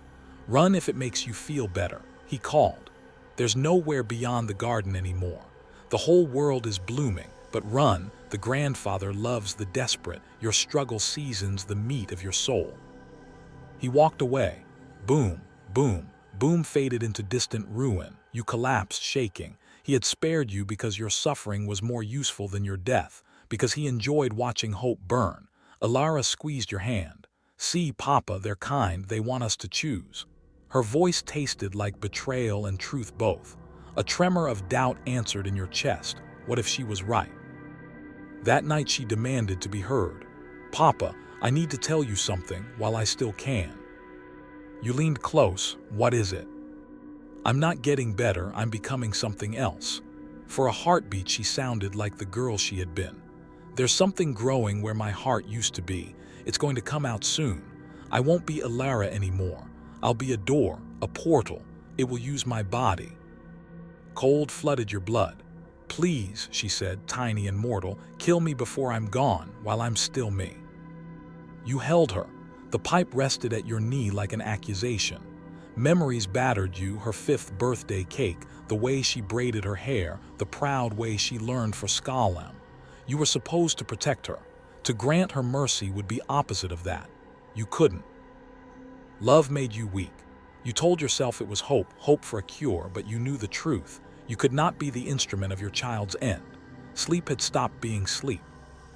"Run if it makes you feel better," he called. "There's nowhere beyond the garden anymore. The whole world is blooming, but run. The grandfather loves the desperate. Your struggle seasons the meat of your soul." He walked away. Boom, boom, boom faded into distant ruin. You collapsed, shaking. He had spared you because your suffering was more useful than your death, because he enjoyed watching hope burn. Alara squeezed your hand. "See, Papa, they're kind, they want us to choose." Her voice tasted like betrayal and truth both. A tremor of doubt answered in your chest. What if she was right? That night she demanded to be heard. "Papa, I need to tell you something while I still can." You leaned close. "What is it?" "I'm not getting better, I'm becoming something else." For a heartbeat she sounded like the girl she had been. "There's something growing where my heart used to be. It's going to come out soon. I won't be Alara anymore. I'll be a door, a portal. It will use my body." Cold flooded your blood. "Please," she said, tiny and mortal, "kill me before I'm gone, while I'm still me." You held her. The pipe rested at your knee like an accusation. Memories battered you, her 5th birthday cake, the way she braided her hair, the proud way she learned for Skalam. You were supposed to protect her. To grant her mercy would be opposite of that. You couldn't. Love made you weak. You told yourself it was hope, hope for a cure, but you knew the truth. You could not be the instrument of your child's end. Sleep had stopped being sleep.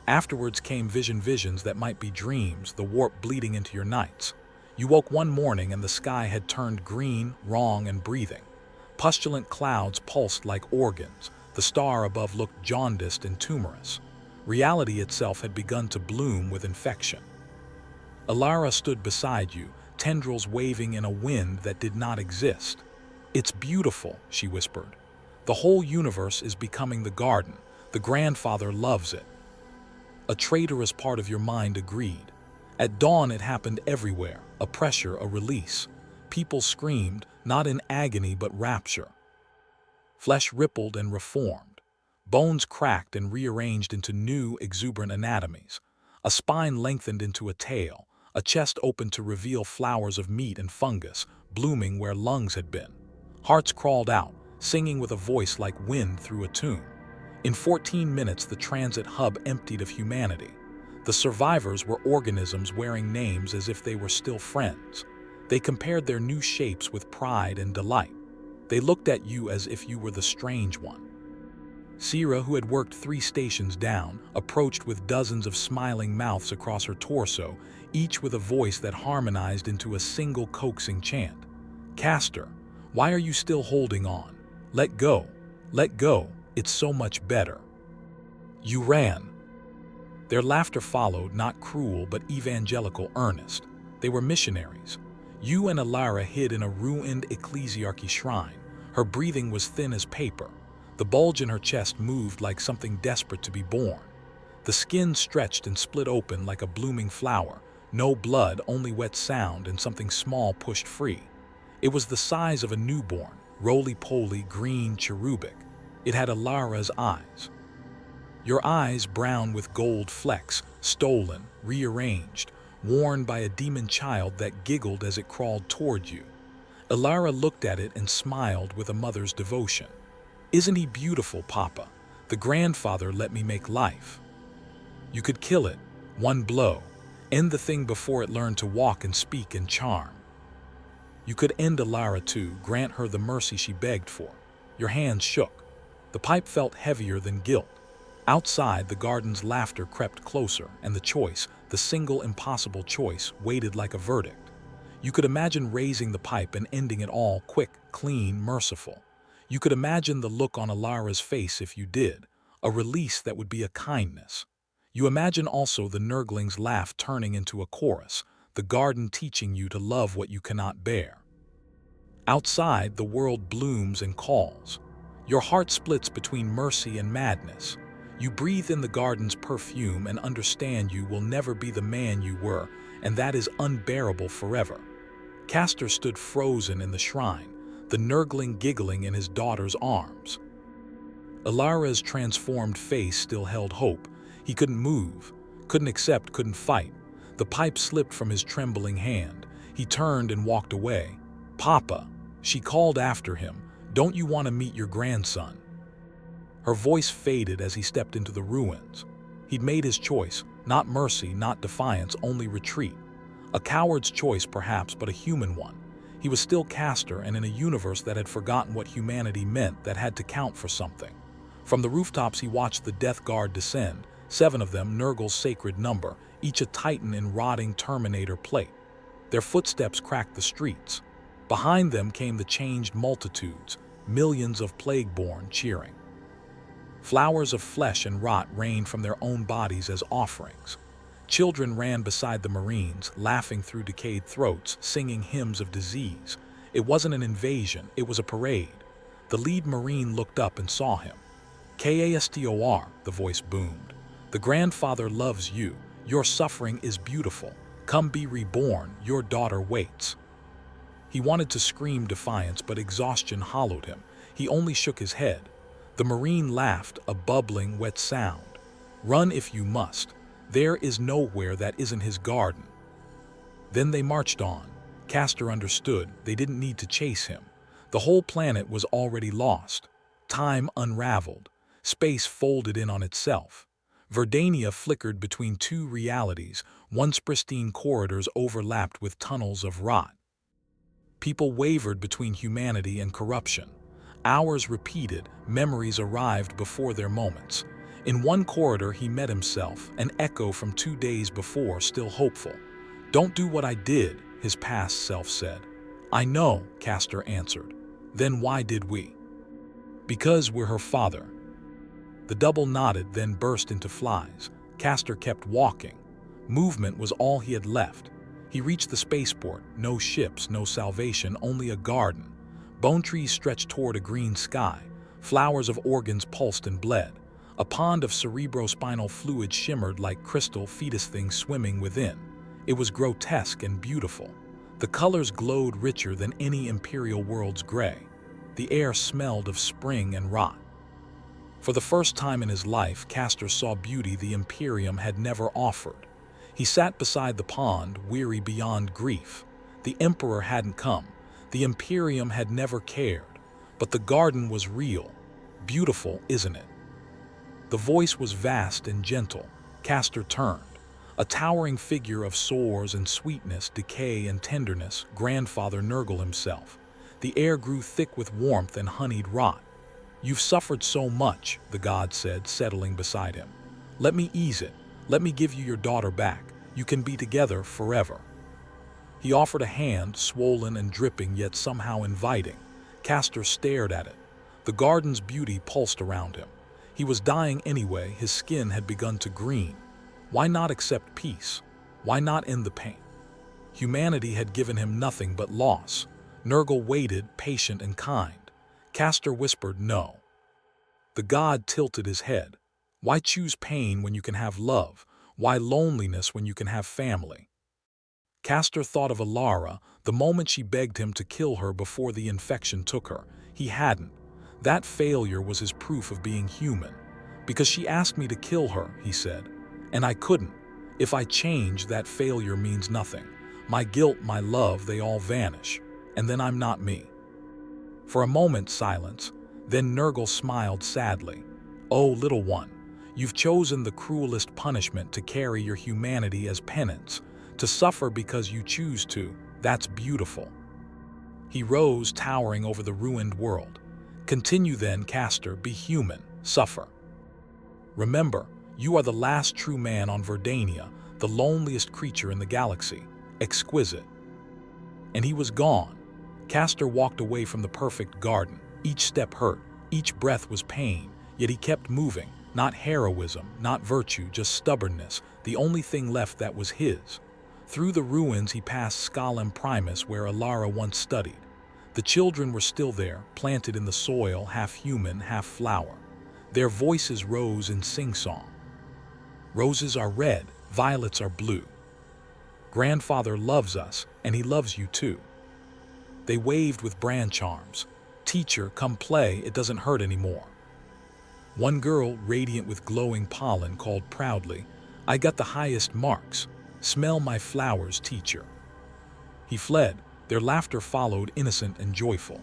Afterwards came visions that might be dreams, the warp bleeding into your nights. You woke one morning and the sky had turned green, wrong, and breathing. Pustulant clouds pulsed like organs. The star above looked jaundiced and tumorous. Reality itself had begun to bloom with infection. Alara stood beside you, tendrils waving in a wind that did not exist. "It's beautiful," she whispered. "The whole universe is becoming the garden. The grandfather loves it." A traitorous part of your mind agreed. At dawn it happened everywhere, a pressure, a release. People screamed, not in agony but rapture. Flesh rippled and reformed. Bones cracked and rearranged into new, exuberant anatomies. A spine lengthened into a tail, a chest opened to reveal flowers of meat and fungus, blooming where lungs had been. Hearts crawled out, singing with a voice like wind through a tomb. In 14 minutes the transit hub emptied of humanity. The survivors were organisms wearing names as if they were still friends. They compared their new shapes with pride and delight. They looked at you as if you were the strange one. Sira, who had worked 3 stations down, approached with dozens of smiling mouths across her torso, each with a voice that harmonized into a single coaxing chant. "Kastor, why are you still holding on? Let go. Let go. It's so much better." You ran. Their laughter followed, not cruel but evangelical earnest. They were missionaries. You and Alara hid in a ruined ecclesiarchy shrine. Her breathing was thin as paper. The bulge in her chest moved like something desperate to be born. The skin stretched and split open like a blooming flower. No blood, only wet sound, and something small pushed free. It was the size of a newborn, roly-poly, green, cherubic. It had Alara's eyes. Your eyes, brown with gold flecks, stolen, rearranged, worn by a demon child that giggled as it crawled toward you. Alara looked at it and smiled with a mother's devotion. "Isn't he beautiful, Papa? The grandfather let me make life." You could kill it, one blow, end the thing before it learned to walk and speak and charm. You could end Alara too, grant her the mercy she begged for. Your hands shook. The pipe felt heavier than guilt. Outside, the garden's laughter crept closer, and the choice, the single impossible choice, waited like a verdict. You could imagine raising the pipe and ending it all, quick, clean, merciful. You could imagine the look on Alara's face if you did, a release that would be a kindness. You imagine also the Nurgling's laugh turning into a chorus, the garden teaching you to love what you cannot bear. Outside, the world blooms and calls. Your heart splits between mercy and madness. You breathe in the garden's perfume and understand you will never be the man you were, and that is unbearable forever. Kastor stood frozen in the shrine, the Nurgling giggling in his daughter's arms. Alara's transformed face still held hope. He couldn't move, couldn't accept, couldn't fight. The pipe slipped from his trembling hand. He turned and walked away. "Papa," she called after him, "don't you want to meet your grandson?" Her voice faded as he stepped into the ruins. He'd made his choice, not mercy, not defiance, only retreat. A coward's choice perhaps, but a human one. He was still Kastor, and in a universe that had forgotten what humanity meant, that had to count for something. From the rooftops he watched the Death Guard descend, 7 of them Nurgle's sacred number, each a titan in rotting Terminator plate. Their footsteps cracked the streets. Behind them came the changed multitudes, millions of plague-born cheering. Flowers of flesh and rot rained from their own bodies as offerings. Children ran beside the Marines, laughing through decayed throats, singing hymns of disease. It wasn't an invasion, it was a parade. The lead Marine looked up and saw him. "Kastor," the voice boomed. "The grandfather loves you. Your suffering is beautiful. Come be reborn, your daughter waits." He wanted to scream defiance, but exhaustion hollowed him. He only shook his head. The Marine laughed, a bubbling, wet sound. "Run if you must. There is nowhere that isn't his garden." Then they marched on. Kastor understood they didn't need to chase him. The whole planet was already lost. Time unraveled. Space folded in on itself. Verdania flickered between two realities. Once pristine corridors overlapped with tunnels of rot. People wavered between humanity and corruption. Hours repeated, memories arrived before their moments. In one corridor he met himself, an echo from 2 days before, still hopeful. "Don't do what I did," his past self said. "I know," Kastor answered. "Then why did we?" "Because we're her father." The double nodded, then burst into flies. Kastor kept walking. Movement was all he had left. He reached the spaceport. No ships, no salvation, only a garden. Bone trees stretched toward a green sky. Flowers of organs pulsed and bled. A pond of cerebrospinal fluid shimmered like crystal fetus things swimming within. It was grotesque and beautiful. The colors glowed richer than any Imperial world's gray. The air smelled of spring and rot. For the first time in his life, Kastor saw beauty the Imperium had never offered. He sat beside the pond, weary beyond grief. The Emperor hadn't come. The Imperium had never cared. But the garden was real. Beautiful, isn't it? The voice was vast and gentle. Kastor turned. A towering figure of sores and sweetness, decay and tenderness, Grandfather Nurgle himself. The air grew thick with warmth and honeyed rot. "You've suffered so much," the god said, settling beside him. "Let me ease it. Let me give you your daughter back. You can be together forever." He offered a hand, swollen and dripping, yet somehow inviting. Kastor stared at it. The garden's beauty pulsed around him. He was dying anyway. His skin had begun to green. Why not accept peace? Why not end the pain? Humanity had given him nothing but loss. Nurgle waited, patient and kind. Kastor whispered no. The god tilted his head. Why choose pain when you can have love? Why loneliness when you can have family? Kastor thought of Alara, the moment she begged him to kill her before the infection took her. He hadn't. That failure was his proof of being human. "Because she asked me to kill her," he said. "And I couldn't. If I change, that failure means nothing. My guilt, my love, they all vanish. And then I'm not me." For a moment, silence. Then Nurgle smiled sadly. "Oh, little one, you've chosen the cruelest punishment, to carry your humanity as penance. To suffer because you choose to, that's beautiful." He rose, towering over the ruined world. "Continue then, Kastor, be human, suffer. Remember, you are the last true man on Verdania, the loneliest creature in the galaxy. Exquisite." And he was gone. Kastor walked away from the perfect garden. Each step hurt, each breath was pain, yet he kept moving. Not heroism, not virtue, just stubbornness, the only thing left that was his. Through the ruins he passed Garden Primus, where Alara once studied. The children were still there, planted in the soil, half human, half flower. Their voices rose in sing-song. "Roses are red, violets are blue. Grandfather loves us, and he loves you too." They waved with branch arms. "Teacher, come play, it doesn't hurt anymore." One girl, radiant with glowing pollen, called proudly, "I got the highest marks. Smell my flowers, teacher." He fled. Their laughter followed, innocent and joyful.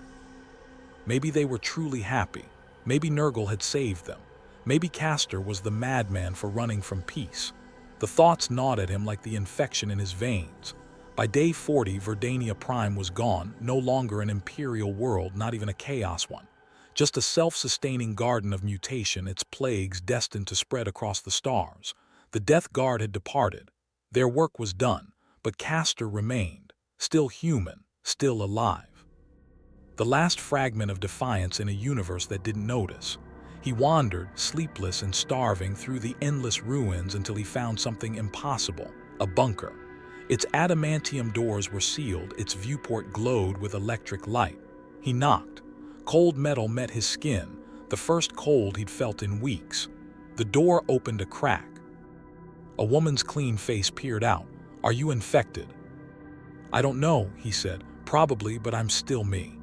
Maybe they were truly happy. Maybe Nurgle had saved them. Maybe Kastor was the madman for running from peace. The thoughts gnawed at him like the infection in his veins. By day 40, Verdania Prime was gone, no longer an Imperial world, not even a Chaos one. Just a self-sustaining garden of mutation, its plagues destined to spread across the stars. The Death Guard had departed. Their work was done, but Kastor remained, still human, still alive. The last fragment of defiance in a universe that didn't notice. He wandered, sleepless and starving, through the endless ruins until he found something impossible, a bunker. Its adamantium doors were sealed, its viewport glowed with electric light. He knocked. Cold metal met his skin, the first cold he'd felt in weeks. The door opened a crack. A woman's clean face peered out. "Are you infected?" "I don't know," he said. "Probably, but I'm still me."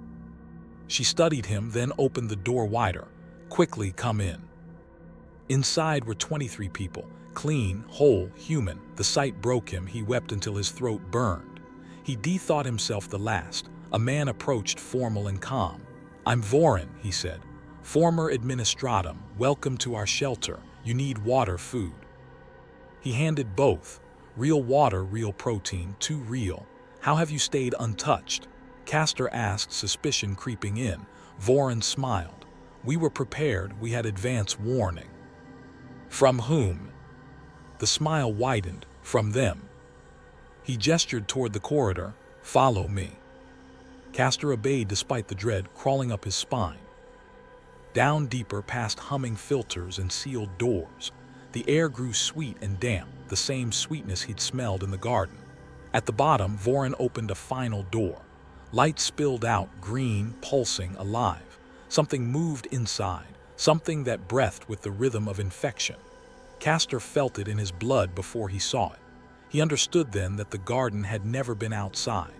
She studied him, then opened the door wider. "Quickly, come in." Inside were 23 people, clean, whole, human. The sight broke him. He wept until his throat burned. He de-thought himself the last. A man approached, formal and calm. "I'm Vorin," he said. "Former administratum. Welcome to our shelter. You need water, food." He handed both. "Real water, real protein, too real. How have you stayed untouched?" Kastor asked, suspicion creeping in. Vorin smiled. "We were prepared. We had advance warning." "From whom?" The smile widened. "From them." He gestured toward the corridor. "Follow me." Kastor obeyed despite the dread crawling up his spine. Down deeper, past humming filters and sealed doors. The air grew sweet and damp, the same sweetness he'd smelled in the garden. At the bottom, Vorin opened a final door. Light spilled out, green, pulsing, alive. Something moved inside, something that breathed with the rhythm of infection. Kastor felt it in his blood before he saw it. He understood then that the garden had never been outside.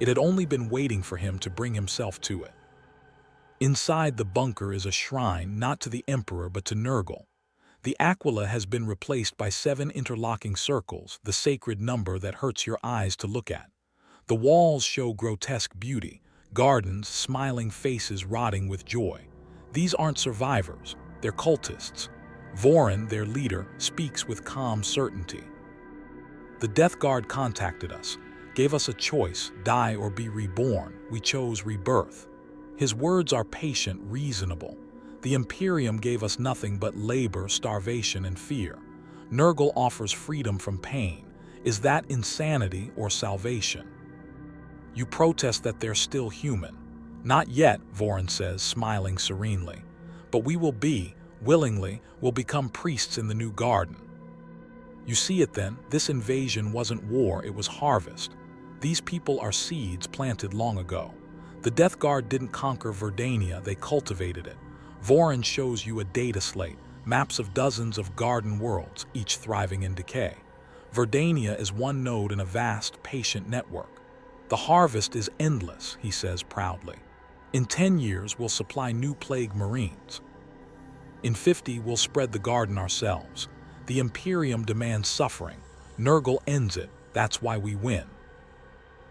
It had only been waiting for him to bring himself to it. Inside the bunker is a shrine, not to the Emperor but to Nurgle. The aquila has been replaced by 7 interlocking circles, the sacred number that hurts your eyes to look at. The walls show grotesque beauty, gardens, smiling faces rotting with joy. These aren't survivors, they're cultists. Vorin, their leader, speaks with calm certainty. "The Death Guard contacted us, gave us a choice, die or be reborn. We chose rebirth." His words are patient, reasonable. The Imperium gave us nothing but labor, starvation, and fear. Nurgle offers freedom from pain. Is that insanity or salvation? You protest that they're still human. "Not yet," Vorin says, smiling serenely. "But we will be, willingly, will become priests in the new garden." You see it then, this invasion wasn't war, it was harvest. These people are seeds planted long ago. The Death Guard didn't conquer Verdania, they cultivated it. Vorin shows you a data slate, maps of dozens of garden worlds, each thriving in decay. Verdania is one node in a vast, patient network. "The harvest is endless," he says proudly. "In 10 years, we'll supply new plague marines. In 50, we'll spread the garden ourselves. The Imperium demands suffering. Nurgle ends it. That's why we win."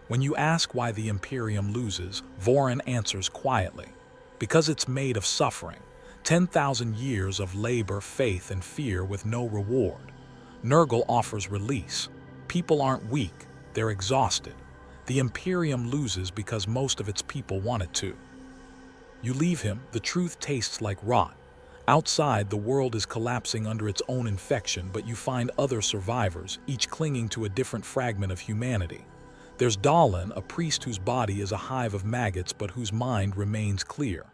When you ask why the Imperium loses, Vorin answers quietly. Because it's made of suffering. 10,000 years of labor, faith, and fear with no reward. Nurgle offers release. People aren't weak, they're exhausted. The Imperium loses because most of its people want it to. You leave him, the truth tastes like rot. Outside, the world is collapsing under its own infection, but you find other survivors, each clinging to a different fragment of humanity. There's Dahlan, a priest whose body is a hive of maggots but whose mind remains clear.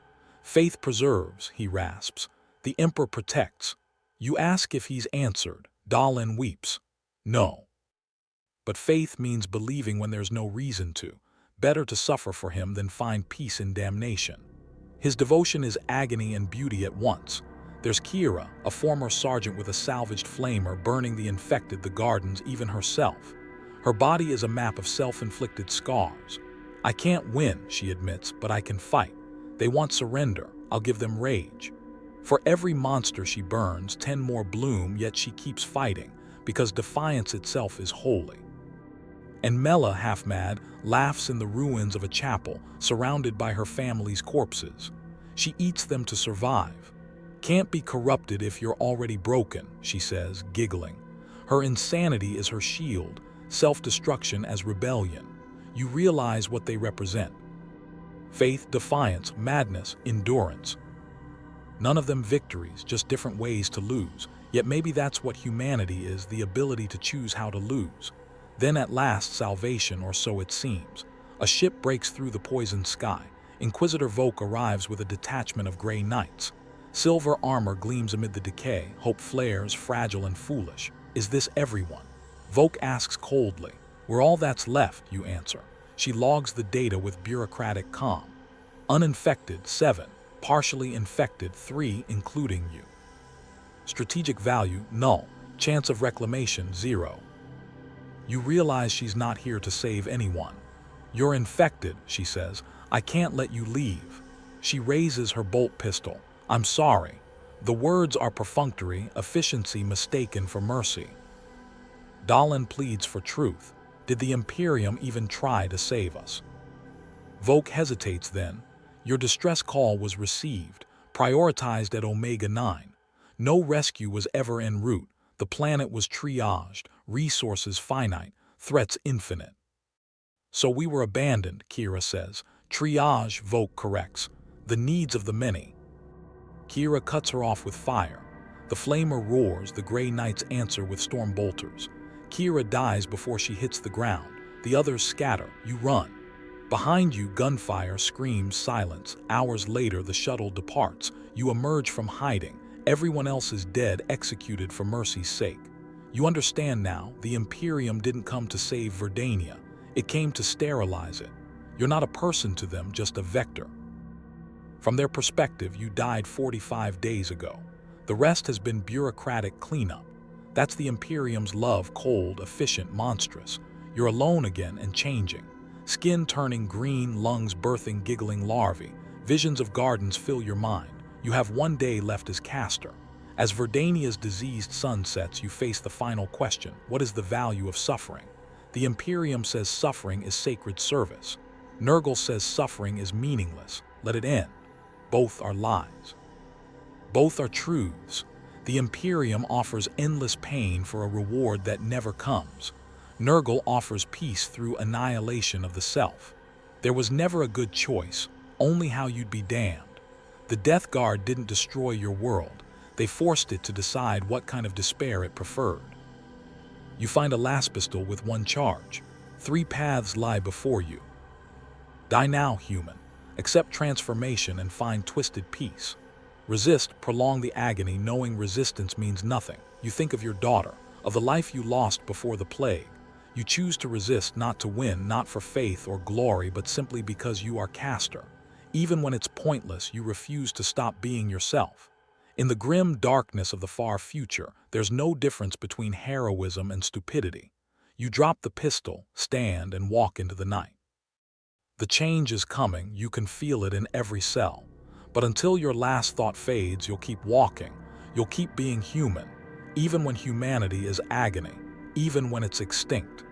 "Faith preserves," he rasps. "The Emperor protects." You ask if he's answered. Dahlan weeps. "No." But faith means believing when there's no reason to. Better to suffer for him than find peace in damnation. His devotion is agony and beauty at once. There's Kira, a former sergeant with a salvaged flamer burning the infected, the gardens, even herself. Her body is a map of self-inflicted scars. "I can't win," she admits, "but I can fight. They want surrender. I'll give them rage." For every monster she burns, 10 more bloom, yet she keeps fighting, because defiance itself is holy. And Mela, half mad, laughs in the ruins of a chapel, surrounded by her family's corpses. She eats them to survive. "Can't be corrupted if you're already broken," she says, giggling. Her insanity is her shield, self-destruction as rebellion. You realize what they represent. Faith, defiance, madness, endurance. None of them victories, just different ways to lose. Yet maybe that's what humanity is, the ability to choose how to lose. Then at last, salvation, or so it seems. A ship breaks through the poisoned sky. Inquisitor Voke arrives with a detachment of gray knights. Silver armor gleams amid the decay. Hope flares, fragile and foolish. Is this everyone? Voke asks coldly. We're all that's left, you answer. She logs the data with bureaucratic calm. Uninfected, 7. Partially infected, 3, including you. Strategic value, null. Chance of reclamation, 0. You realize she's not here to save anyone. You're infected, she says. I can't let you leave. She raises her bolt pistol. I'm sorry. The words are perfunctory, efficiency mistaken for mercy. Dahlan pleads for truth. Did the Imperium even try to save us? Voke hesitates then. Your distress call was received, prioritized at Omega 9. No rescue was ever en route. The planet was triaged, resources finite, threats infinite. So we were abandoned, Kira says. Triage, Voke corrects. The needs of the many. Kira cuts her off with fire. The flamer roars, the Grey Knights answer with storm bolters. Kira dies before she hits the ground. The others scatter. You run. Behind you, gunfire, screams, silence. Hours later, the shuttle departs. You emerge from hiding. Everyone else is dead, executed for mercy's sake. You understand now, the Imperium didn't come to save Verdania. It came to sterilize it. You're not a person to them, just a vector. From their perspective, you died 45 days ago. The rest has been bureaucratic cleanup. That's the Imperium's love, cold, efficient, monstrous. You're alone again and changing. Skin turning green, lungs birthing giggling larvae. Visions of gardens fill your mind. You have one day left as Kastor. As Verdania's diseased sun sets, you face the final question. What is the value of suffering? The Imperium says suffering is sacred service. Nurgle says suffering is meaningless. Let it end. Both are lies. Both are truths. The Imperium offers endless pain for a reward that never comes. Nurgle offers peace through annihilation of the self. There was never a good choice, only how you'd be damned. The Death Guard didn't destroy your world. They forced it to decide what kind of despair it preferred. You find a laspistol with one charge. 3 paths lie before you. Die now, human. Accept transformation and find twisted peace. Resist, prolong the agony, knowing resistance means nothing. You think of your daughter, of the life you lost before the plague. You choose to resist, not to win, not for faith or glory, but simply because you are Kastor. Even when it's pointless, you refuse to stop being yourself. In the grim darkness of the far future, there's no difference between heroism and stupidity. You drop the pistol, stand, and walk into the night. The change is coming, you can feel it in every cell. But until your last thought fades, you'll keep walking. You'll keep being human, even when humanity is agony, even when it's extinct.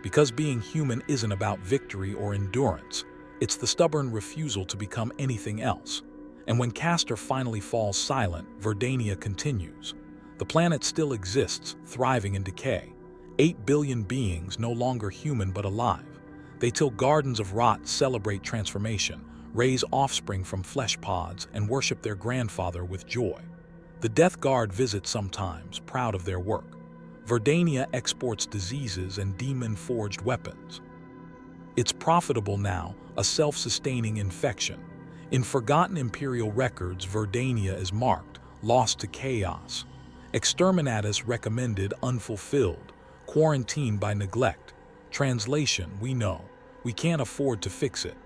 Because being human isn't about victory or endurance. It's the stubborn refusal to become anything else. And when Kastor finally falls silent, Verdania continues. The planet still exists, thriving in decay. 8 billion beings, no longer human but alive. They till gardens of rot, celebrate transformation, raise offspring from flesh pods, and worship their grandfather with joy. The Death Guard visits sometimes, proud of their work. Verdania exports diseases and demon-forged weapons. It's profitable now, a self-sustaining infection. In forgotten imperial records, Verdania is marked, lost to chaos. Exterminatus recommended, unfulfilled, quarantined by neglect. Translation, we know, we can't afford to fix it.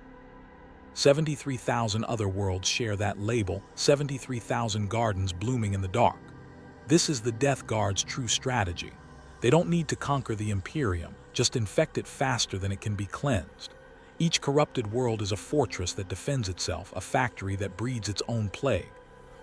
73,000 other worlds share that label, 73,000 gardens blooming in the dark. This is the Death Guard's true strategy. They don't need to conquer the Imperium, just infect it faster than it can be cleansed. Each corrupted world is a fortress that defends itself, a factory that breeds its own plague.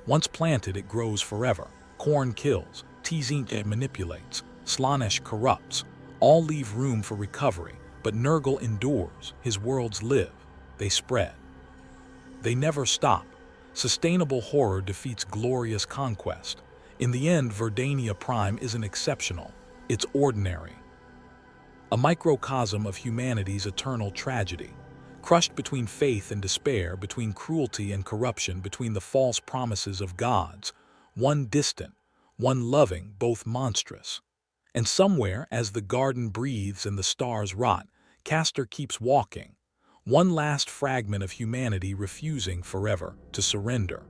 Once planted, it grows forever. Korn kills, Tzink manipulates, Slaanesh corrupts. All leave room for recovery, but Nurgle endures. His worlds live. They spread. They never stop. Sustainable horror defeats glorious conquest. In the end, Verdania Prime isn't exceptional. It's ordinary. A microcosm of humanity's eternal tragedy. crushed between faith and despair, between cruelty and corruption, between the false promises of gods, one distant, one loving, both monstrous. And somewhere, as the garden breathes and the stars rot, Kastor keeps walking, one last fragment of humanity refusing forever to surrender.